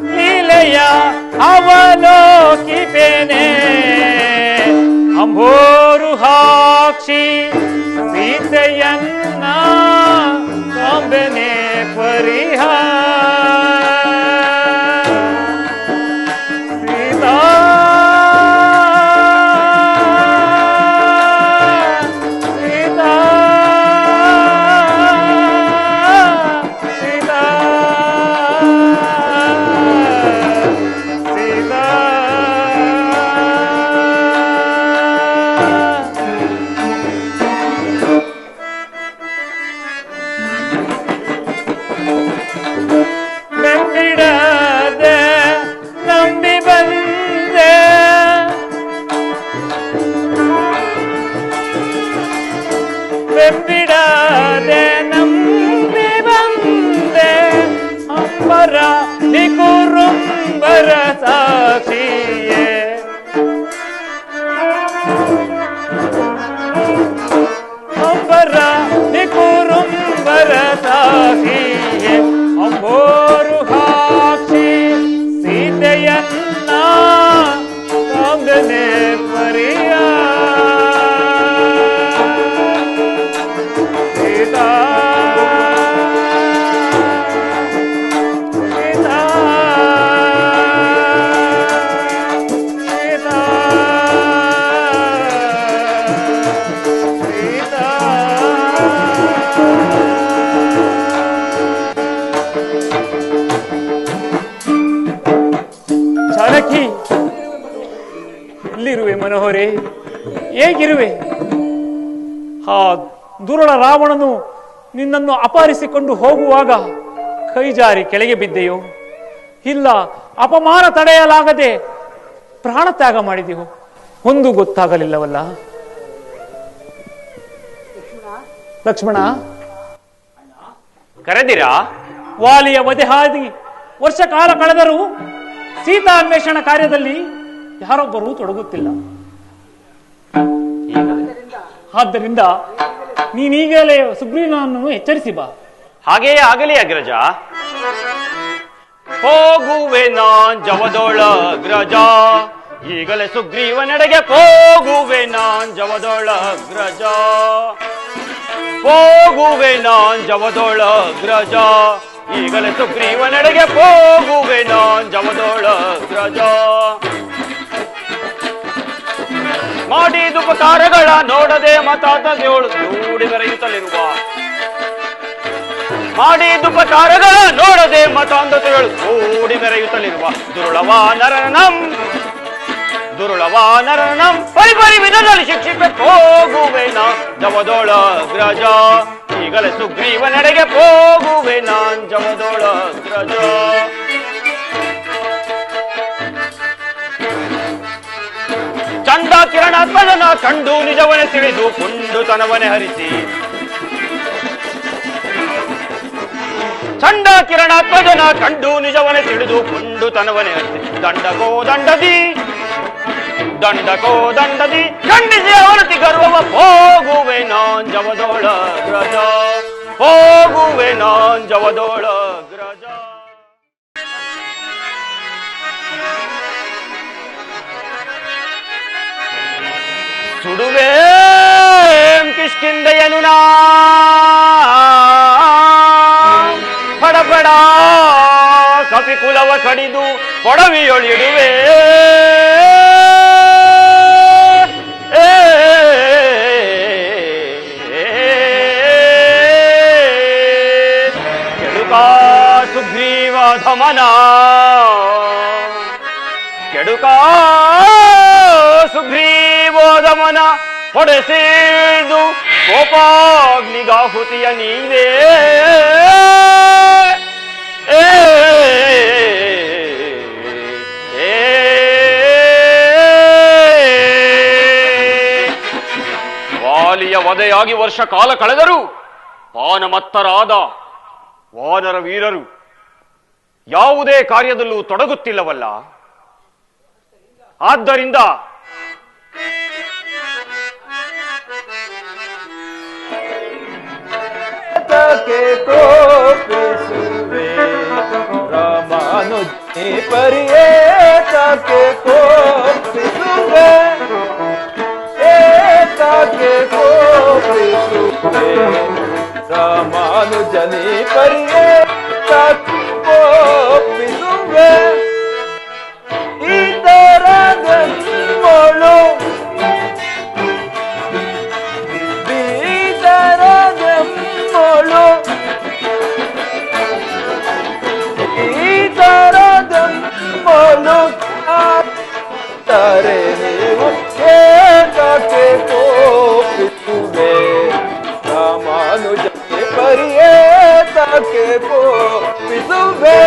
ಲೀಲೆಯ ಅವಲೋಕಿಪನೆ ಅಂಬೋರುಹಾಕ್ಷಿ ಸೀತೆಯನ್ನ ಕಾಂಬನೆ ಪರಿಹ ಸೀತಾ ಸೀತಾ ಸೀತಾ ಸೀತಾ ನಂಬಿಡದೆ ನಂಬಿ ಬಂದೆ ಬೆಂಬಿಡದೆ ನಂಬಿ ಬಂದೆ ಅಂಬರ ನಿಕುರುಂಬರ ಸಾಕ್ಷಿಯೇ ಅಂಬರ ನಿಕುರುಂಬರ ಸಾಕ್ಷಿಯೇ ಅಂಬೋರು ಹಾಕ್ಷಿ ಸೀತೆಯನ್ನ ಕಾಂಬನೆ ಪರಿಯ ಸೀತಾ ಸೀತಾ ಸೀತಾ ಸೀತಾ ಜಾನಕಿ, ಎಲ್ಲಿರುವೆ ಮನೋಹರೆ? ಹೇಗಿರುವೆ? ಆ ದುರುಳ ರಾವಣನು ನಿನ್ನನ್ನು ಅಪಹರಿಸಿಕೊಂಡು ಹೋಗುವಾಗ ಕೈ ಜಾರಿ ಕೆಳಗೆ ಬಿದ್ದೆಯೋ, ಇಲ್ಲ ಅಪಮಾನ ತಡೆಯಲಾಗದೆ ಪ್ರಾಣ ತ್ಯಾಗ ಮಾಡಿದೆಯೋ ಒಂದು ಗೊತ್ತಾಗಲಿಲ್ಲವಲ್ಲ. ಲಕ್ಷ್ಮಣ, ಕರೆದಿರಾ? ವಾಲಿಯ ವಧೆ ಹಾದಿ ವರ್ಷ ಕಾಲ ಕಳೆದರೂ ಸೀತಾ ಅನ್ವೇಷಣ ಕಾರ್ಯದಲ್ಲಿ ಯಾರೊಬ್ಬರೂ ತೊಡಗುತ್ತಿಲ್ಲ. ಆದ್ದರಿಂದ ನೀನೀಗಲೇ ಸುಗ್ರೀವನನ್ನು ಎಚ್ಚರಿಸಿ ಬಾ. ಹಾಗೆಯೇ ಆಗಲಿ ಅಗ್ರಜ. ಹೋಗುವೆ ನಾನ್ ಜವದೊಳಗ್ರಜ, ಈಗಲೇ ಸುಗ್ರೀವನೆಡೆಗೆ ಹೋಗುವೆ ನಾನ್ ಜವದೊಳಗ್ರಜ. ಹೋಗುವೆ ನಾನ್ ಜವದೊಳಗ್ರಜ, ಈಗಲೇ ಸುಗ್ರೀವನೆಡೆಗೆ ಹೋಗುವೆ ನಾನ್ ಜವದೊಳಗ್ರಜ. ಮಾಡಿದ ಉಪಕಾರಗಳ ನೋಡದೆ ಮತಾತದೇಳು ನೋಡಿ ಬೆರೆಯುತ್ತಲಿರುವ, ಮಾಡಿದ ಉಪಕಾರಗಳ ನೋಡದೆ ಮತಾಂಧತೆಗಳು ಕೂಡಿ ಮೆರೆಯುತ್ತಲಿರುವ ದುರುಳವಾನರನಂ ಪರಿಪರಿ ವಿಧದಲ್ಲಿ ಶಿಕ್ಷಿಪೆ ಹೋಗುವೆ ನಾನ್ ಜವದೊಳಗ್ರಜ, ಈಗಲೇ ಸುಗ್ರೀವನೆಡೆಗೆ ಹೋಗುವೆ ನಾನ್ ಜವದೊಳಗ್ರಜ. ಚಂದ ಕಿರಣಾತ್ಮನ ಕಂಡು ನಿಜವನೆ ತಿಳಿದು ಪುಂಡುತನವನೆ ಹರಿಸಿ, ಚಂಡ ಕಿರಣಾತ್ಮಜನ ಕಂಡು ನಿಜವನೆ ತಿಳಿದು ಪುಂಡುತನವನೆ ಹರಿಸಿ, ದಂಡಕೋ ದಂಡದಿ ಖಂಡಿಸಿ ಅವನತಿ ಗರ್ವವ ಹೋಗುವೆ ನಾನ್ ಜವದೊಳಗ್ರಜ, ಹೋಗುವೆ ನಾನ್ ಜವದೊಳಗ್ರಜ. ಸುಡುವೆ ಕಿಷ್ಕಿಂದೆಯನು ನಾ ಪಡಪಡ ಕಪಿಕುಲವ ಕಡಿದು ಕೊಡವಿಯೊಳಿಡುವೆ. ಕೆಡುಕ ಸುಗ್ರೀವ ಧಮನ, ಕೆಡುಕ ಸುಗ್ರೀವೋಧಮನ ಹೊಡೆಸಿದು ಕೋಪಾಗ್ನಿಗಾಹುತಿಯ ನೀವೇ. ವಾಲಿಯ ವಧೆಯಾಗಿ ವರ್ಷ ಕಾಲ ಕಳೆದರೂ ಪಾನಮತ್ತರಾದ ವಾನರ ವೀರರು ಯಾವುದೇ ಕಾರ್ಯದಲ್ಲೂ ತೊಡಗುತ್ತಿಲ್ಲವಲ್ಲ. ಆದ್ದರಿಂದ ಕೋಪಿಸುವೆ ರಾಮಾನುಜಿ ಪರಿಯೇತಕ್ಕೆ ಕೋಪಿಸುವೆ, ಏತಕ್ಕೆ ಕೋಪಿಸುವೆ ರಾಮಾನುಜನಿ ಪರಿಯೇತಕ್ಕೆ ಕೋಪಿಸುವೆ. ಈತರದಮ್ಮಳು ತಾರೆ ನೀವು ಏತಕ್ಕೆ ಕೋಪಿಸುವೆ ರಾಮಾನುಜನಿ ಪರಿಯೇತಕ್ಕೆ ಕೋಪಿಸುವೆ.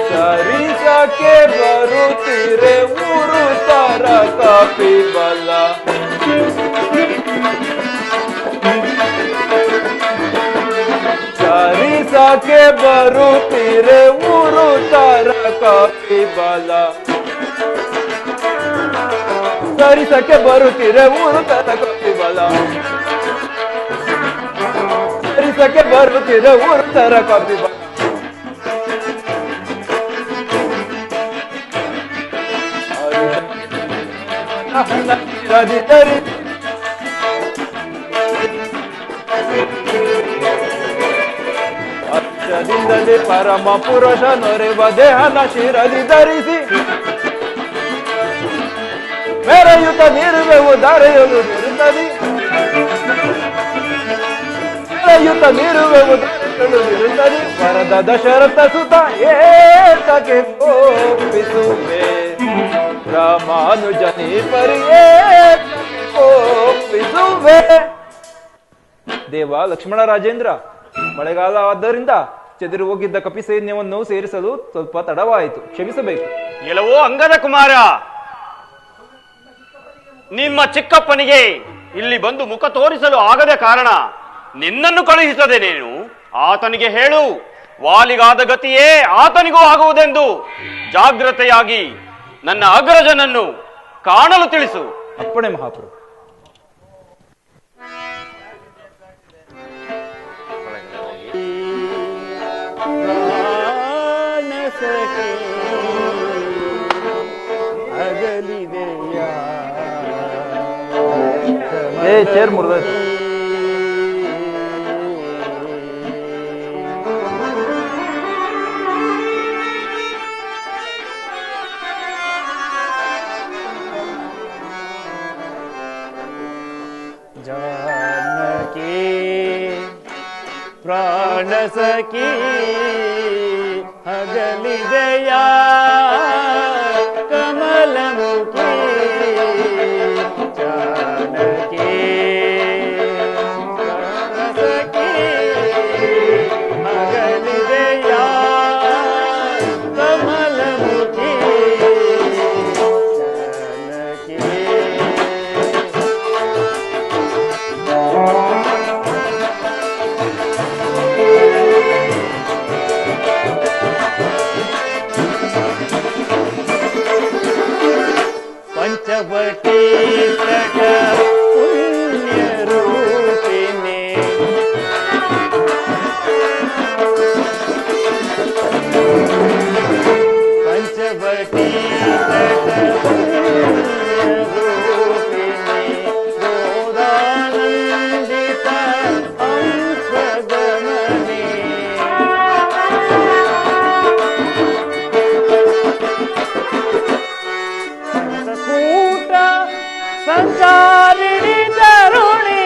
ಸರಿಸಕ್ಕೆ ಬರುತ್ತೀರೆ ಊರು ತರ ಕಪಿಬಲ, ಸರಿಸಕ್ಕೆ ಬರುತ್ತೀರೆ ಊರು ತರ ಕಪಿಬಲ, ಸರಿಸಕ್ಕೆ ಬರುತ್ತೀರೆ ಊರು ತರ ಕಪಿಬಲ, ಸರಿಸಕ್ಕೆ ಬರುತ್ತೀರೆ ಊರು ತರ ಕಪಿಬಲ. ಅಕ್ಷದಿಂದಲೇ ಪರಮ ಪುರುಷ ನೊರೆವ ದೇಹನ ಶಿರಲಿ ಧರಿಸಿ ಮೆರೆಯುತ್ತ ನೀರುವೆವು ದಾರೆಯಲು ನಿರುತ್ತದಿ, ಮೆರೆಯುತ್ತ ನೀರುವೆವು ದಾರೆಯಲು ನಿರುತ್ತದಿ. ವರದ ದಶರಥ ಸುತ ಏತಕ್ಕೆ ಕೋಪಿಸುವೆ ರಾಮಾನುಜನಿ ಪರಿಯೇ ಒಪ್ಪಿಸುವೆ. ದೇವ ಲಕ್ಷ್ಮಣ ರಾಜೇಂದ್ರ, ಮಳೆಗಾಲ ಆದ್ದರಿಂದ ಚೆದಿರು ಹೋಗಿದ್ದ ಕಪಿ ಸೈನ್ಯವನ್ನು ಸೇರಿಸಲು ಸ್ವಲ್ಪ ತಡವಾಯಿತು, ಕ್ಷಮಿಸಬೇಕು. ಎಲ್ಲವೋ ಅಂಗದ ಕುಮಾರ, ನಿಮ್ಮ ಚಿಕ್ಕಪ್ಪನಿಗೆ ಇಲ್ಲಿ ಬಂದು ಮುಖ ತೋರಿಸಲು ಆಗದ ಕಾರಣ ನಿನ್ನನ್ನು ಕಳುಹಿಸದೆ ನೀನು ಆತನಿಗೆ ಹೇಳು, ವಾಲಿಗಾದ ಗತಿಯೇ ಆತನಿಗೂ ಆಗುವುದೆಂದು ಜಾಗ್ರತೆಯಾಗಿ ನನ್ನ ಅಗ್ರಜನನ್ನು ಕಾಣಲು ತಿಳಿಸು. ಅಪ್ಪಣೆ ಮಹಾಪ್ರಭು. ಚೇರ್ ಮುರಿದ जानकी प्राण सखी अगलिदया कमल मुखी जानकी प्राण सखी अगलिदया कमल मुखी जानकी पंचवटी तट पुण्य रूपिणी पंचवटी तट पुण्य रूपिणी गोदानंदित अंशगमनी कूट संचारिणी तरुणी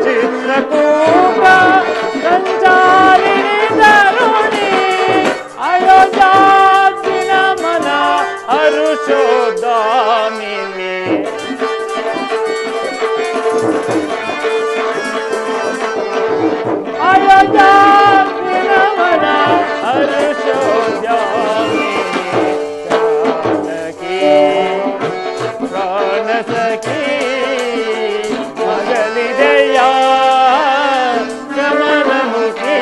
चित्रकूट संचारिणी तरुणी अयोध्याचिन मन हर्षोदामिनी अयोध्याचिन मन हर्षोदामिनी जानकी प्राण सखी अगलिदया कमल मुखी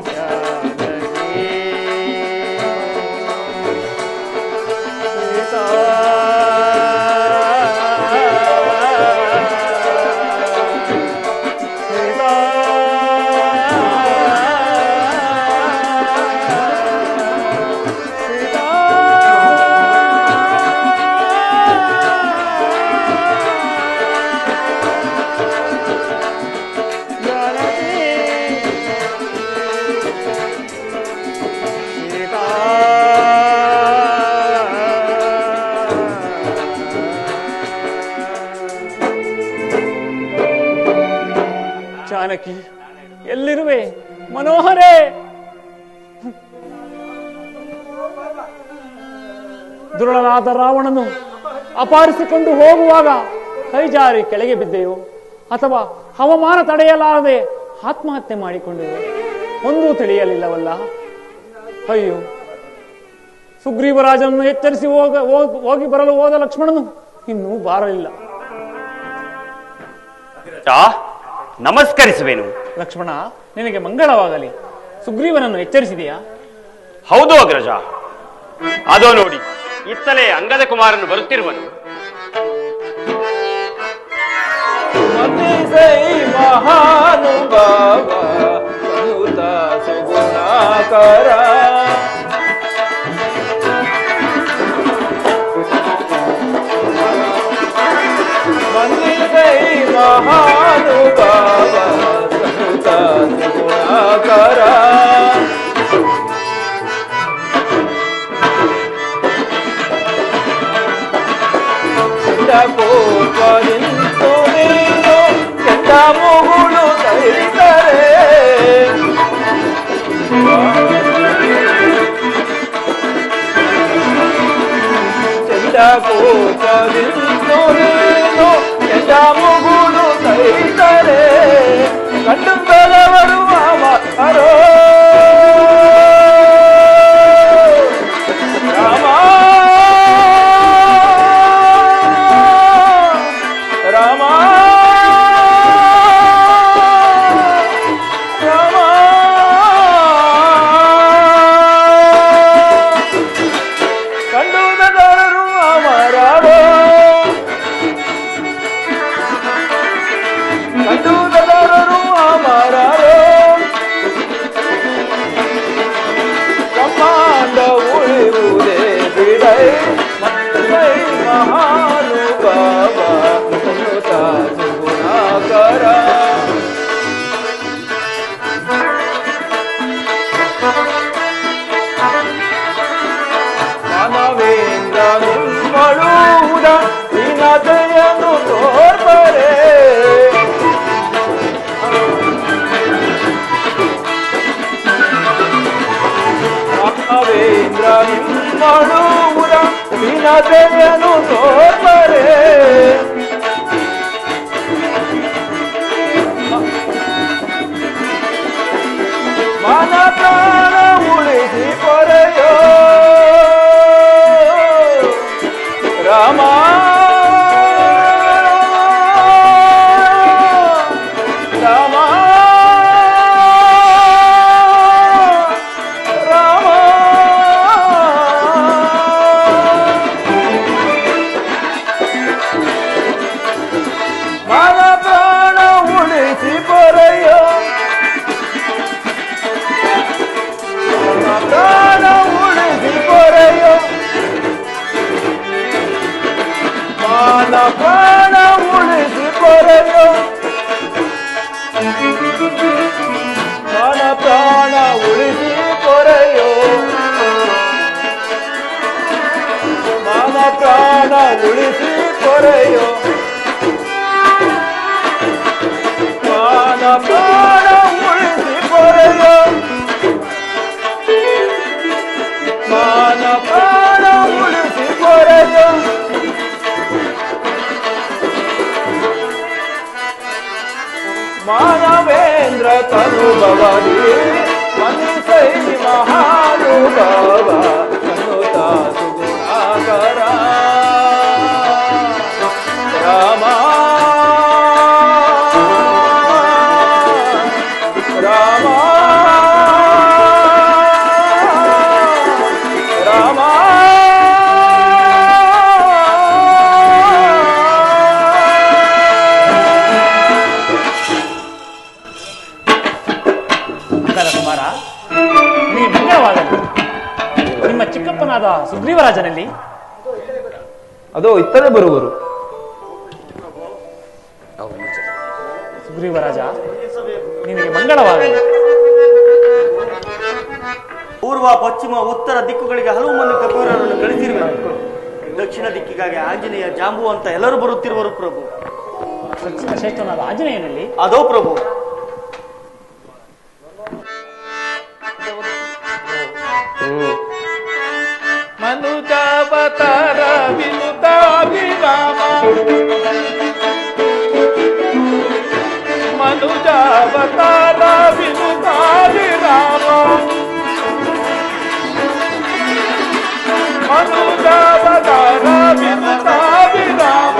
जानकी सीता सीता जानकी ಎಲ್ಲಿರುವೆ ಮನೋಹರೇ? ದುರುಳನಾದ ರಾವಣನು ಅಪಹರಿಸಿಕೊಂಡು ಹೋಗುವಾಗ ಕೈಜಾರಿ ಕೆಳಗೆ ಬಿದ್ದೆಯೋ ಅಥವಾ ಹವಾಮಾನ ತಡೆಯಲಾರದೆ ಆತ್ಮಹತ್ಯೆ ಮಾಡಿಕೊಂಡೆಯೋ ಒಂದೂ ತಿಳಿಯಲಿಲ್ಲವಲ್ಲ. ಅಯ್ಯೋ, ಸುಗ್ರೀವರಾಜನನ್ನು ಎಚ್ಚರಿಸಿ ಹೋಗಿ ಬರಲು ಹೋದ ಲಕ್ಷ್ಮಣನು ಇನ್ನೂ ಬಾರಲಿಲ್ಲ. ನಮಸ್ಕರಿಸುವೆನು. ಲಕ್ಷ್ಮಣ, ನಿನಗೆ ಮಂಗಳವಾಗಲಿ. ಸುಗ್ರೀವನನ್ನು ಎಚ್ಚರಿಸಿದೆಯಾ? ಹೌದು ಅಗ್ರಜ, ಅದೋ ನೋಡಿ, ಇತ್ತಲೇ ಅಂಗದ ಕುಮಾರನು ಬರುತ್ತಿರುವನು. ಮಹಾನುಭಾವ ಅನುತ ಸುಗುಣಾಕರ ಮಹಾನುಭಾವ ಅನುತ ಸುಗುಣಾಕರ ಗುಣಾಕರ ಕೋಪದಿಂತು ನೀನು ಕೆಟ್ಟ ಮುಗುಳು ಕೈತರೆ ಚಂದ ಕೋಪದಿಂತು ನೀನು ಕೆಟ್ಟ ಮುಗುಳು ಕೈತರೆ ಕಂಡು ಬಲವರು ಅಮರೋ ಮಾನವೇಂದ್ರ ನಿಮ್ಮಳುವುದ ದೀನತೆಯನ್ನು ತೋರ್ಪರೆ ಮಾನವೇಂದ್ರ ನಿಮ್ಮಳುವುದ ದೀನತೆಯನ್ನು ತೋರ್ಪರೆ ಮಾನ ಪ್ರಾಣ ಉಳಿಸಿ ಪೊರೆಯೋ ರಾಮ ರಾಮ ರಾಮ ಮಾನ ಪ್ರಾಣ ಉಳಿಸಿ ಪೊರೆಯೋ ಪ್ರಾಣ ಉಳಿಸಿ ಪೊರೆಯೋ ಮಾನ ಪ್ರಾಣ ಉಳಿಸಿ ಪೊರೆಯೋ ಮಾನ ಪ್ರಾಣ ಉಳಿಸಿ ಪೊರೆಯೋ ಮಾನ ಪ್ರಾಣ ಉಳಿಸಿ ಪೊರೆಯೋ ಮಾನ ಪ್ರಾಣ ಉಳಿಸಿ ಪೊರೆಯೋ ಮಾನ ಪ್ರಾಣ ಉಳಿಸಿ ಪೊರೆಯೋ ಮಾನವೇಂದ್ರ ತನುಭವನಿ ಮನುಷ್ಯ ಮಹಾನುಭವ ತನುತ ಸುಗುಣಾಕರ ರಾಮ ರಾಮ ರಾಮ ಕುಮಾರ ನೀ ಮಂಗಳವಾಗಲಿ. ನಿಮ್ಮ ಚಿಕ್ಕಪ್ಪನಾದ ಸುಗ್ರೀವರಾಜನಲ್ಲಿ ಅದೋ ಇತ್ತಲೇ ಬರುವರು. ಸುಗ್ರೀವರಾಜ ನಿನಗೆ ಮಂಗಳವಾಗಲಿ. ಪೂರ್ವ ಪಶ್ಚಿಮ ಉತ್ತರ ದಿಕ್ಕುಗಳಿಗೆ ಹಲವು ಮಂದಿ ಕಪಿವರರನ್ನು ಕಳಿಸಿರುವರು. ದಕ್ಷಿಣ ದಿಕ್ಕಿಗಾಗಿ ಆಂಜನೇಯ ಜಾಂಬು ಅಂತ ಎಲ್ಲರೂ ಬರುತ್ತಿರುವರು ಪ್ರಭು. ಶ್ರೇಷ್ಠನಾದ ಆಂಜನೇಯನಲ್ಲಿ ಅದೋ ಪ್ರಭು. ಮನುಜಾವತಾರ ವಿನುತಾಭಿರಾಮ ಮನುಜಾವತಾರ ವಿನುತಾಭಿರಾಮ ಮನುಜಾವತಾರ ವಿನುತಾಭಿರಾಮ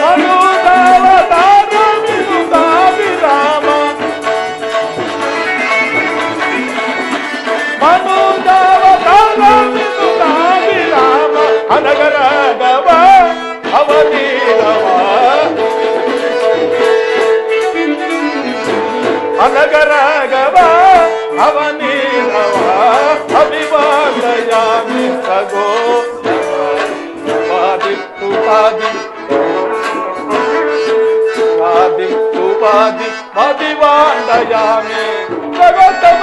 ಮನುಜಾವತಾರ ವಿನುತಾಭಿರಾಮ ಮನುಜಾವತಾರ ವಿನುತಾಭಿರಾಮ ಅನಗರಾಗವ ಅವನೀರವ ಅನಗರಾಗವ ಅವನೀರವ ಅಭಿವಾದಯಾಮಿ ಸಗೋ ಪಾದಿತ್ತು ಪಾದಿ ಪಾದಿತ್ತು ಪಾ ಸಮರ್ಪಯಾಮಿ ಜಗತ್ತಮ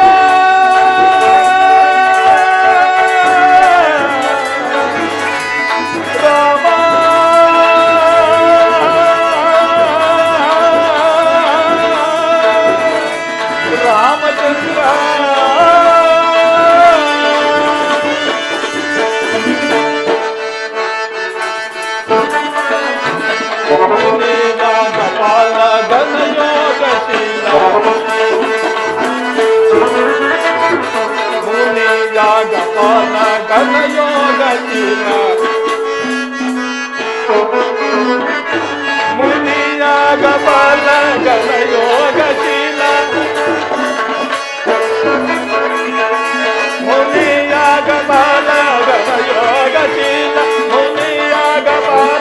ರಾಮ ರಾಮಚಂದ್ರ ಕಪಾಲ ಘನಯೋಗಶೀಲ ಮುನಿಯ ಕಪಾಲ ಘನಯೋಗಶೀಲ ಮುನಿಯ ಕಪಾಲ ಘನಯೋಗಶೀಲ ಮುನಿಯ ಕಪಾಲ ಘನಯೋಗಶೀಲ ಮುನಿಯ ಕಪಾಲ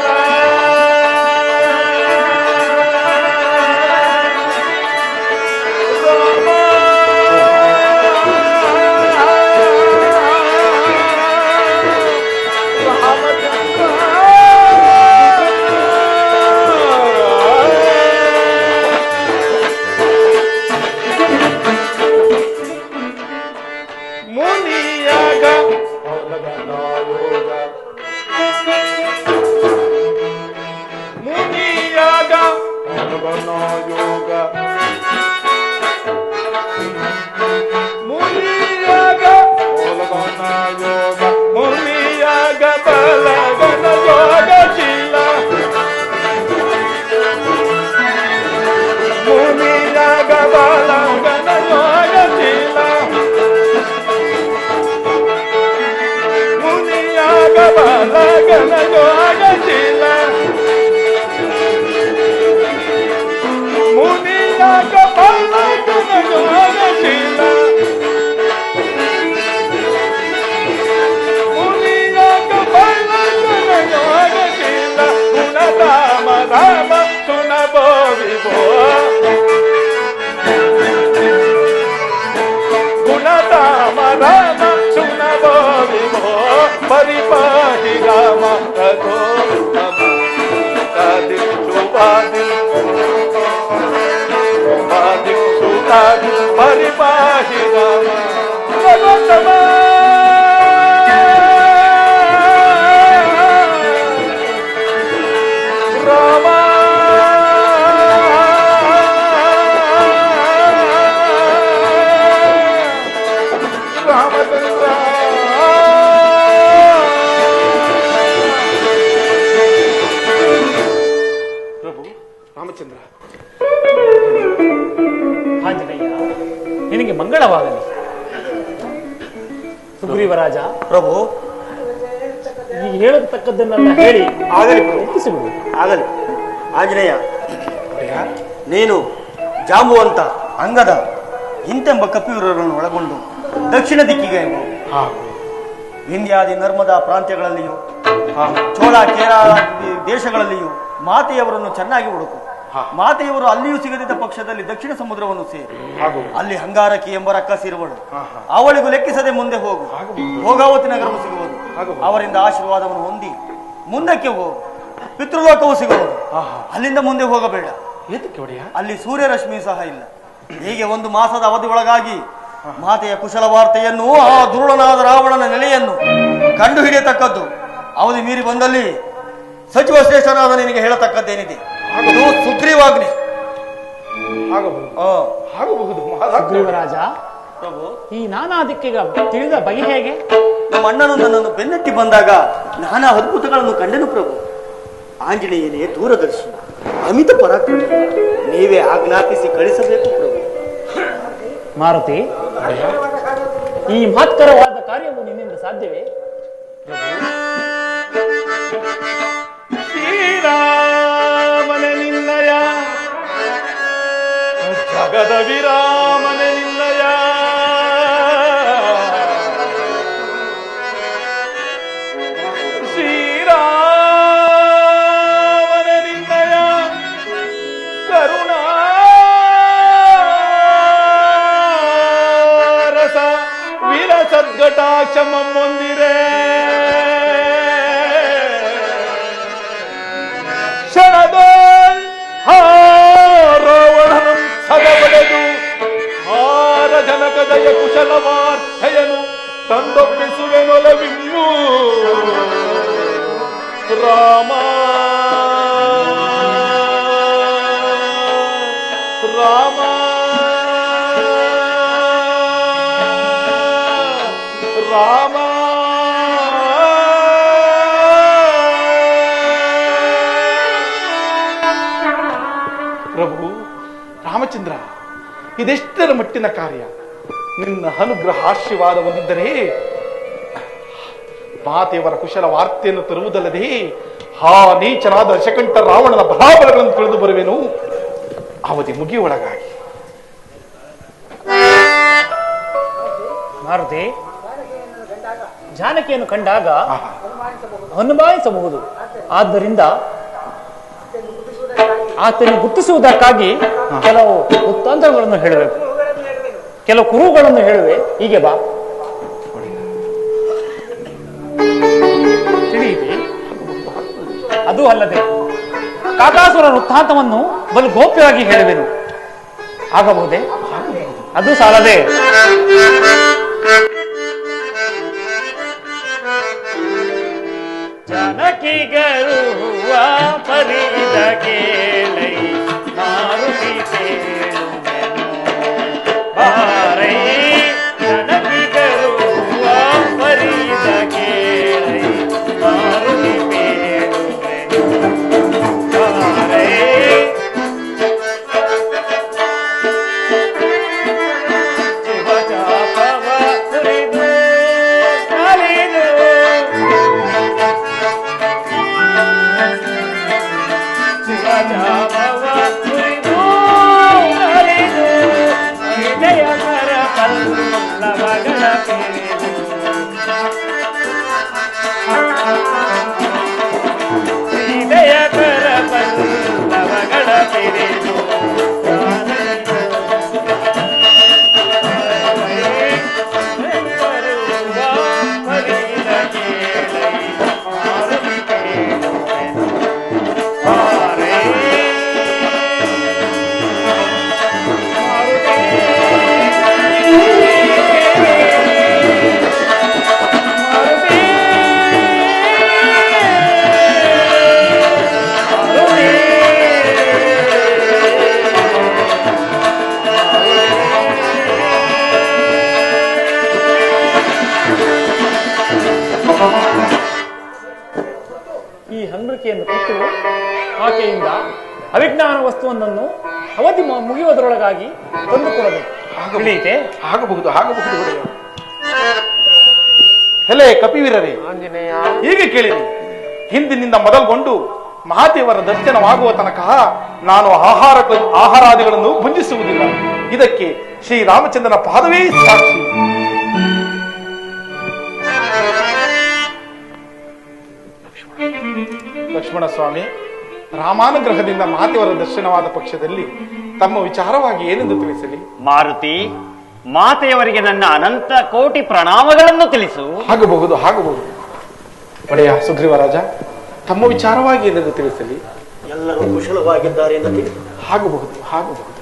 परिपाहि राम रघो परिपाहि राम रघोत्तम राम रामचंद्र ರಾಮಚಂದ್ರ ಆಂಜನೇಯ ನಿನಗೆ ಮಂಗಳವಾಗಲಿ. ಸುಗ್ರೀವರಾಜ ಪ್ರಭು ಈಗ ಹೇಳತಕ್ಕದ್ದನ್ನೆಲ್ಲ ಹೇಳಿ ಆಗಲಿ ಒಪ್ಪಿಸಿಬಿಡು. ಆಗಲಿ ಆಂಜನೇಯ, ನೀನು ಜಾಂಬುವಂತ ಅಂಗದ ಇಂತೆಂಬ ಕಪಿವೀರರನ್ನು ಒಳಗೊಂಡು ದಕ್ಷಿಣ ದಿಕ್ಕಿಗೆ ವಿಂಧ್ಯಾದಿ ನರ್ಮದಾ ಪ್ರಾಂತ್ಯಗಳಲ್ಲಿಯೂ ಚೋಳ ಕೇರಳ ದೇಶಗಳಲ್ಲಿಯೂ ಮಾತೆಯವರನ್ನು ಚೆನ್ನಾಗಿ ಹುಡುಕು. ಮಾತೆಯವರು ಅಲ್ಲಿಯೂ ಸಿಗದಿದ್ದ ಪಕ್ಷದಲ್ಲಿ ದಕ್ಷಿಣ ಸಮುದ್ರವನ್ನು ಸೇರಿ ಅಲ್ಲಿ ಹಂಗಾರಕಿ ಎಂಬ ರಕ್ಕಸಿರುವಳು, ಅವಳಿಗೂ ಲೆಕ್ಕಿಸದೆ ಮುಂದೆ ಹೋಗು. ಭೋಗಾವತಿ ನಗರವು ಸಿಗುವುದು. ಅವರಿಂದ ಆಶೀರ್ವಾದವನ್ನು ಹೊಂದಿ ಮುಂದಕ್ಕೆ ಹೋಗು. ಪಿತೃಲೋಕವು ಸಿಗುವುದು. ಅಲ್ಲಿಂದ ಮುಂದೆ ಹೋಗಬೇಡ. ಅಲ್ಲಿ ಸೂರ್ಯರಶ್ಮಿ ಸಹ ಇಲ್ಲ. ಹೀಗೆ 1 ಮಾಸದ ಅವಧಿ ಒಳಗಾಗಿ ಮಾತೆಯ ಕುಶಲ ವಾರ್ತೆಯನ್ನು, ಆ ದುರುಳನಾದ ರಾವಣನ ನೆಲೆಯನ್ನು ಕಂಡು ಹಿಡಿಯತಕ್ಕದ್ದು. ಅವಧಿ ಮೀರಿ ಬಂದಲ್ಲಿ ಸಚಿವ ಶ್ರೇಷ್ಠನಾದ ನಿನಗೆ ಹೇಳತಕ್ಕದ್ದೇನಿದೆ, ಅದು ಸುಗ್ರೀವಾಜ್ಞೆ. ಸುಗ್ರೀವರಾಜ, ಈ ನಾನಾ ದಿಕ್ಕಿಗ ತಿಳಿದ ಬಗೆ ಹೇಗೆ? ನಮ್ಮ ಅಣ್ಣನು ನನ್ನನ್ನು ಬೆನ್ನಟ್ಟಿ ಬಂದಾಗ ನಾನಾ ಅದ್ಭುತಗಳನ್ನು ಕಂಡೆನು ಪ್ರಭು. ಆಂಜನೇಯನೇ ದೂರದರ್ಶಿ, ಅಮಿತ ಪರಾಕ್ರಮ. ನೀವೇ ಆಜ್ಞಾಪಿಸಿ ಕಳಿಸಬೇಕು ಪ್ರಭು. ಮಾರುತಿ, ಈ ಮಹತ್ಕರವಾದ ಕಾರ್ಯವು ನಿನ್ನಿಂದ ಸಾಧ್ಯವೇ? ಶ್ರೀರಾಮನೆ ನಿನ್ನಯ ಜಗದ ವಿರಾಮನೆ ನಿನ್ನಯ ಶ್ರೀರಾಮನೆ ನಿನ್ನಯ ಕರುಣಾ ರಸ ವಿರಸದ್ಘಟಾಕ್ಷಮೊಂದಿರೆ ರಾವಣನು ಸದಬಡೆದು ಸೀತೆಯ ಕುಶಲವಾರ್ತೆಯನು ತಂದೊಪ್ಪಿಸುವೆನೊಲವಿನ್ನು ರಾಮ ರಾಮ ರಾಮ ಪ್ರಭು ರಾಮಚಂದ್ರ, ಇದೆಷ್ಟರ ಮಟ್ಟಿನ ಕಾರ್ಯ? ನಿನ್ನ ಅನುಗ್ರಹ ಆಶೀರ್ವಾದ ಹೊಂದಿದ್ದರೆ ಮಾತೆಯವರ ಕುಶಲ ವಾರ್ತೆಯನ್ನು ತರುವುದಲ್ಲದೆ ಆ ನೀಚನಾದ ಶಕಂಠ ರಾವಣನ ಬಲಾಬಲಗಳನ್ನು ತಿಳಿದು ಬರುವೆನು. ಅವಧಿ ಮುಗಿಯೊಳಗಾಗಿ ಮಾರುತಿ, ಜಾನಕಿಯನ್ನು ಕಂಡಾಗ ಅನುಮಾನಿಸಬಹುದು. ಆದ್ದರಿಂದ ಆತನಿಗೆ ಗುರ್ತಿಸುವುದಕ್ಕಾಗಿ ಕೆಲವು ವೃತ್ತಾಂತಗಳನ್ನು ಹೇಳಬೇಕು, ಕೆಲವು ಕುರುಗಳನ್ನು ಹೇಳುವೆ. ಹೀಗೆ ಬಾ, ತಿಳಿಯಿದೆ. ಅದು ಅಲ್ಲದೆ ಕಾಕಾಸುರ ವೃತ್ತಾಂತವನ್ನು ಬಲು ಗೋಪ್ಯವಾಗಿ ಹೇಳುವೆನು. ಆಗಬಹುದೇ? ಅದು ಸಾಲದೆ ಜನಕಿಗರುವ ಪರಿದ ಕೇಳೈ ಮಾರುತಿ ಕೇಳುವೆನು ಬಾರೈ. ಜನಕಿಗರುವ ಪರಿದ ಕೇಳೈ ಮಾರುತಿ ಕೇಳುವೆನು ಬಾರೈ. ಶಿವಚಾಪವ ಕುರಿದು ಕಲಿದು ಶಿವಚಾಪವ ಕುರಿದು ಕಲಿದು ವಿಜಯಕರ ಪಲ್ಲವಗಳ ಪಿರಿದು ವಿಜಯಕರ ಪಲ್ಲವಗಳ ಪಿರಿದು ಈ ಹಂಬರಿಕೆಯನ್ನು ಕೊಟ್ಟು ಆಕೆಯಿಂದ ಅವಿಜ್ಞಾನ ವಸ್ತುವೊಂದನ್ನು ಅವಧಿ ಮುಗಿಯುವುದರೊಳಗಾಗಿ ತಂದುಕೊಡಬೇಕು. ತಿಳಿಯಿತೆ? ಆಗಬಹುದು ಆಗಬಹುದು. ಹೆಲೆ ಕಪಿವೀರರೇ, ಆಂಜನೇಯ, ಹೀಗೆ ಕೇಳಿರಿ. ಹಿಂದಿನಿಂದ ಮೊದಲುಗೊಂಡು ಮಹಾದೇವರ ದರ್ಶನವಾಗುವ ತನಕ ನಾನು ಆಹಾರಾದಿಗಳನ್ನು ಭುಂಜಿಸುವುದಿಲ್ಲ. ಇದಕ್ಕೆ ಶ್ರೀರಾಮಚಂದ್ರನ ಪಾದವೇ ಸಾಕ್ಷಿ. ಲಕ್ಷ್ಮಣ ಸ್ವಾಮಿ, ರಾಮಾನುಗ್ರಹದಿಂದ ಮಾತೆಯವರ ದರ್ಶನವಾದ ಪಕ್ಷದಲ್ಲಿ ತಮ್ಮ ವಿಚಾರವಾಗಿ ಏನೆಂದು ತಿಳಿಸಲಿ? ಮಾರುತಿ, ಮಾತೆಯವರಿಗೆ ನನ್ನ ಅನಂತ ಕೋಟಿ ಪ್ರಣಾಮಗಳನ್ನು ತಿಳಿಸು. ಆಗಬಹುದು ಆಗಬಹುದು. ಒಡೆಯ ಸುಗ್ರೀವರಾಜ, ತಮ್ಮ ವಿಚಾರವಾಗಿ ಏನೆಂದು ತಿಳಿಸಲಿ? ಎಲ್ಲರೂ ಕುಶಲವಾಗಿದ್ದಾರೆ ಎಂದು ತಿಳಿದು ಆಗಬಹುದು ಆಗಬಹುದು.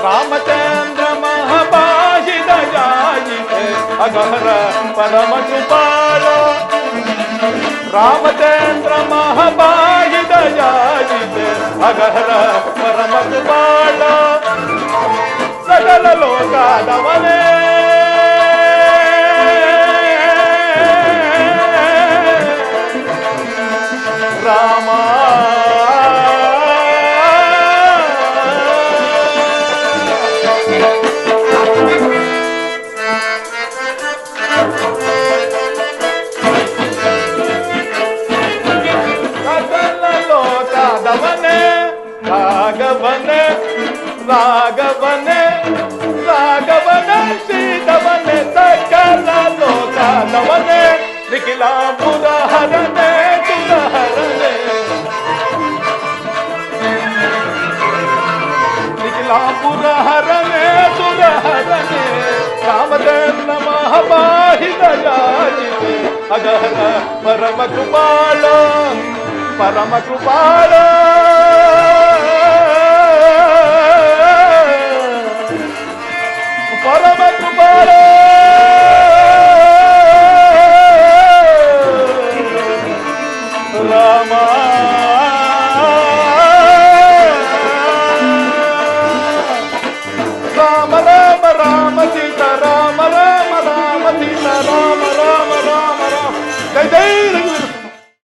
ರಾಮಚಂದ್ರ ಮಹಾಪಾಶಿದ ಜಾಯಿತೆ ಅಗಹರ ಪರಮ ಕೃಪಾಳ. ರಾಮಚಂದ್ರ ಮಹಾಪಾಶಿದ ಜಾಯಿತೆ ಅಗಹರ ಪರಮ ಕೃಪಾಳ. ಸಕಲ ಲೋಕದವನೇ ರಾಮ. ರಾಘವನೆ ರಾಘವನೆ ರಾಘವನೆ ಶ್ರೀಧವನೆ ಸಕಲ ಲೋಕದವನೆ ನಿಖಿಲಾಂಬುರ ಹರನೆ ಸುರಹರನೆ. ನಿಖಿಲಾಂಬುರ ಹರನೆ ಸುರಹರನೆ. ರಾಮಚಂದ್ರ ಮಹಾಪಾಹಿತ ಜಾಯಿತೆ ಅಗಹನ ಪರಮ ಕೃಪಾಳ ಪರಮ ಕೃಪಾಳ ಪರಮ ಕೃಪಾಳ ರಾಮ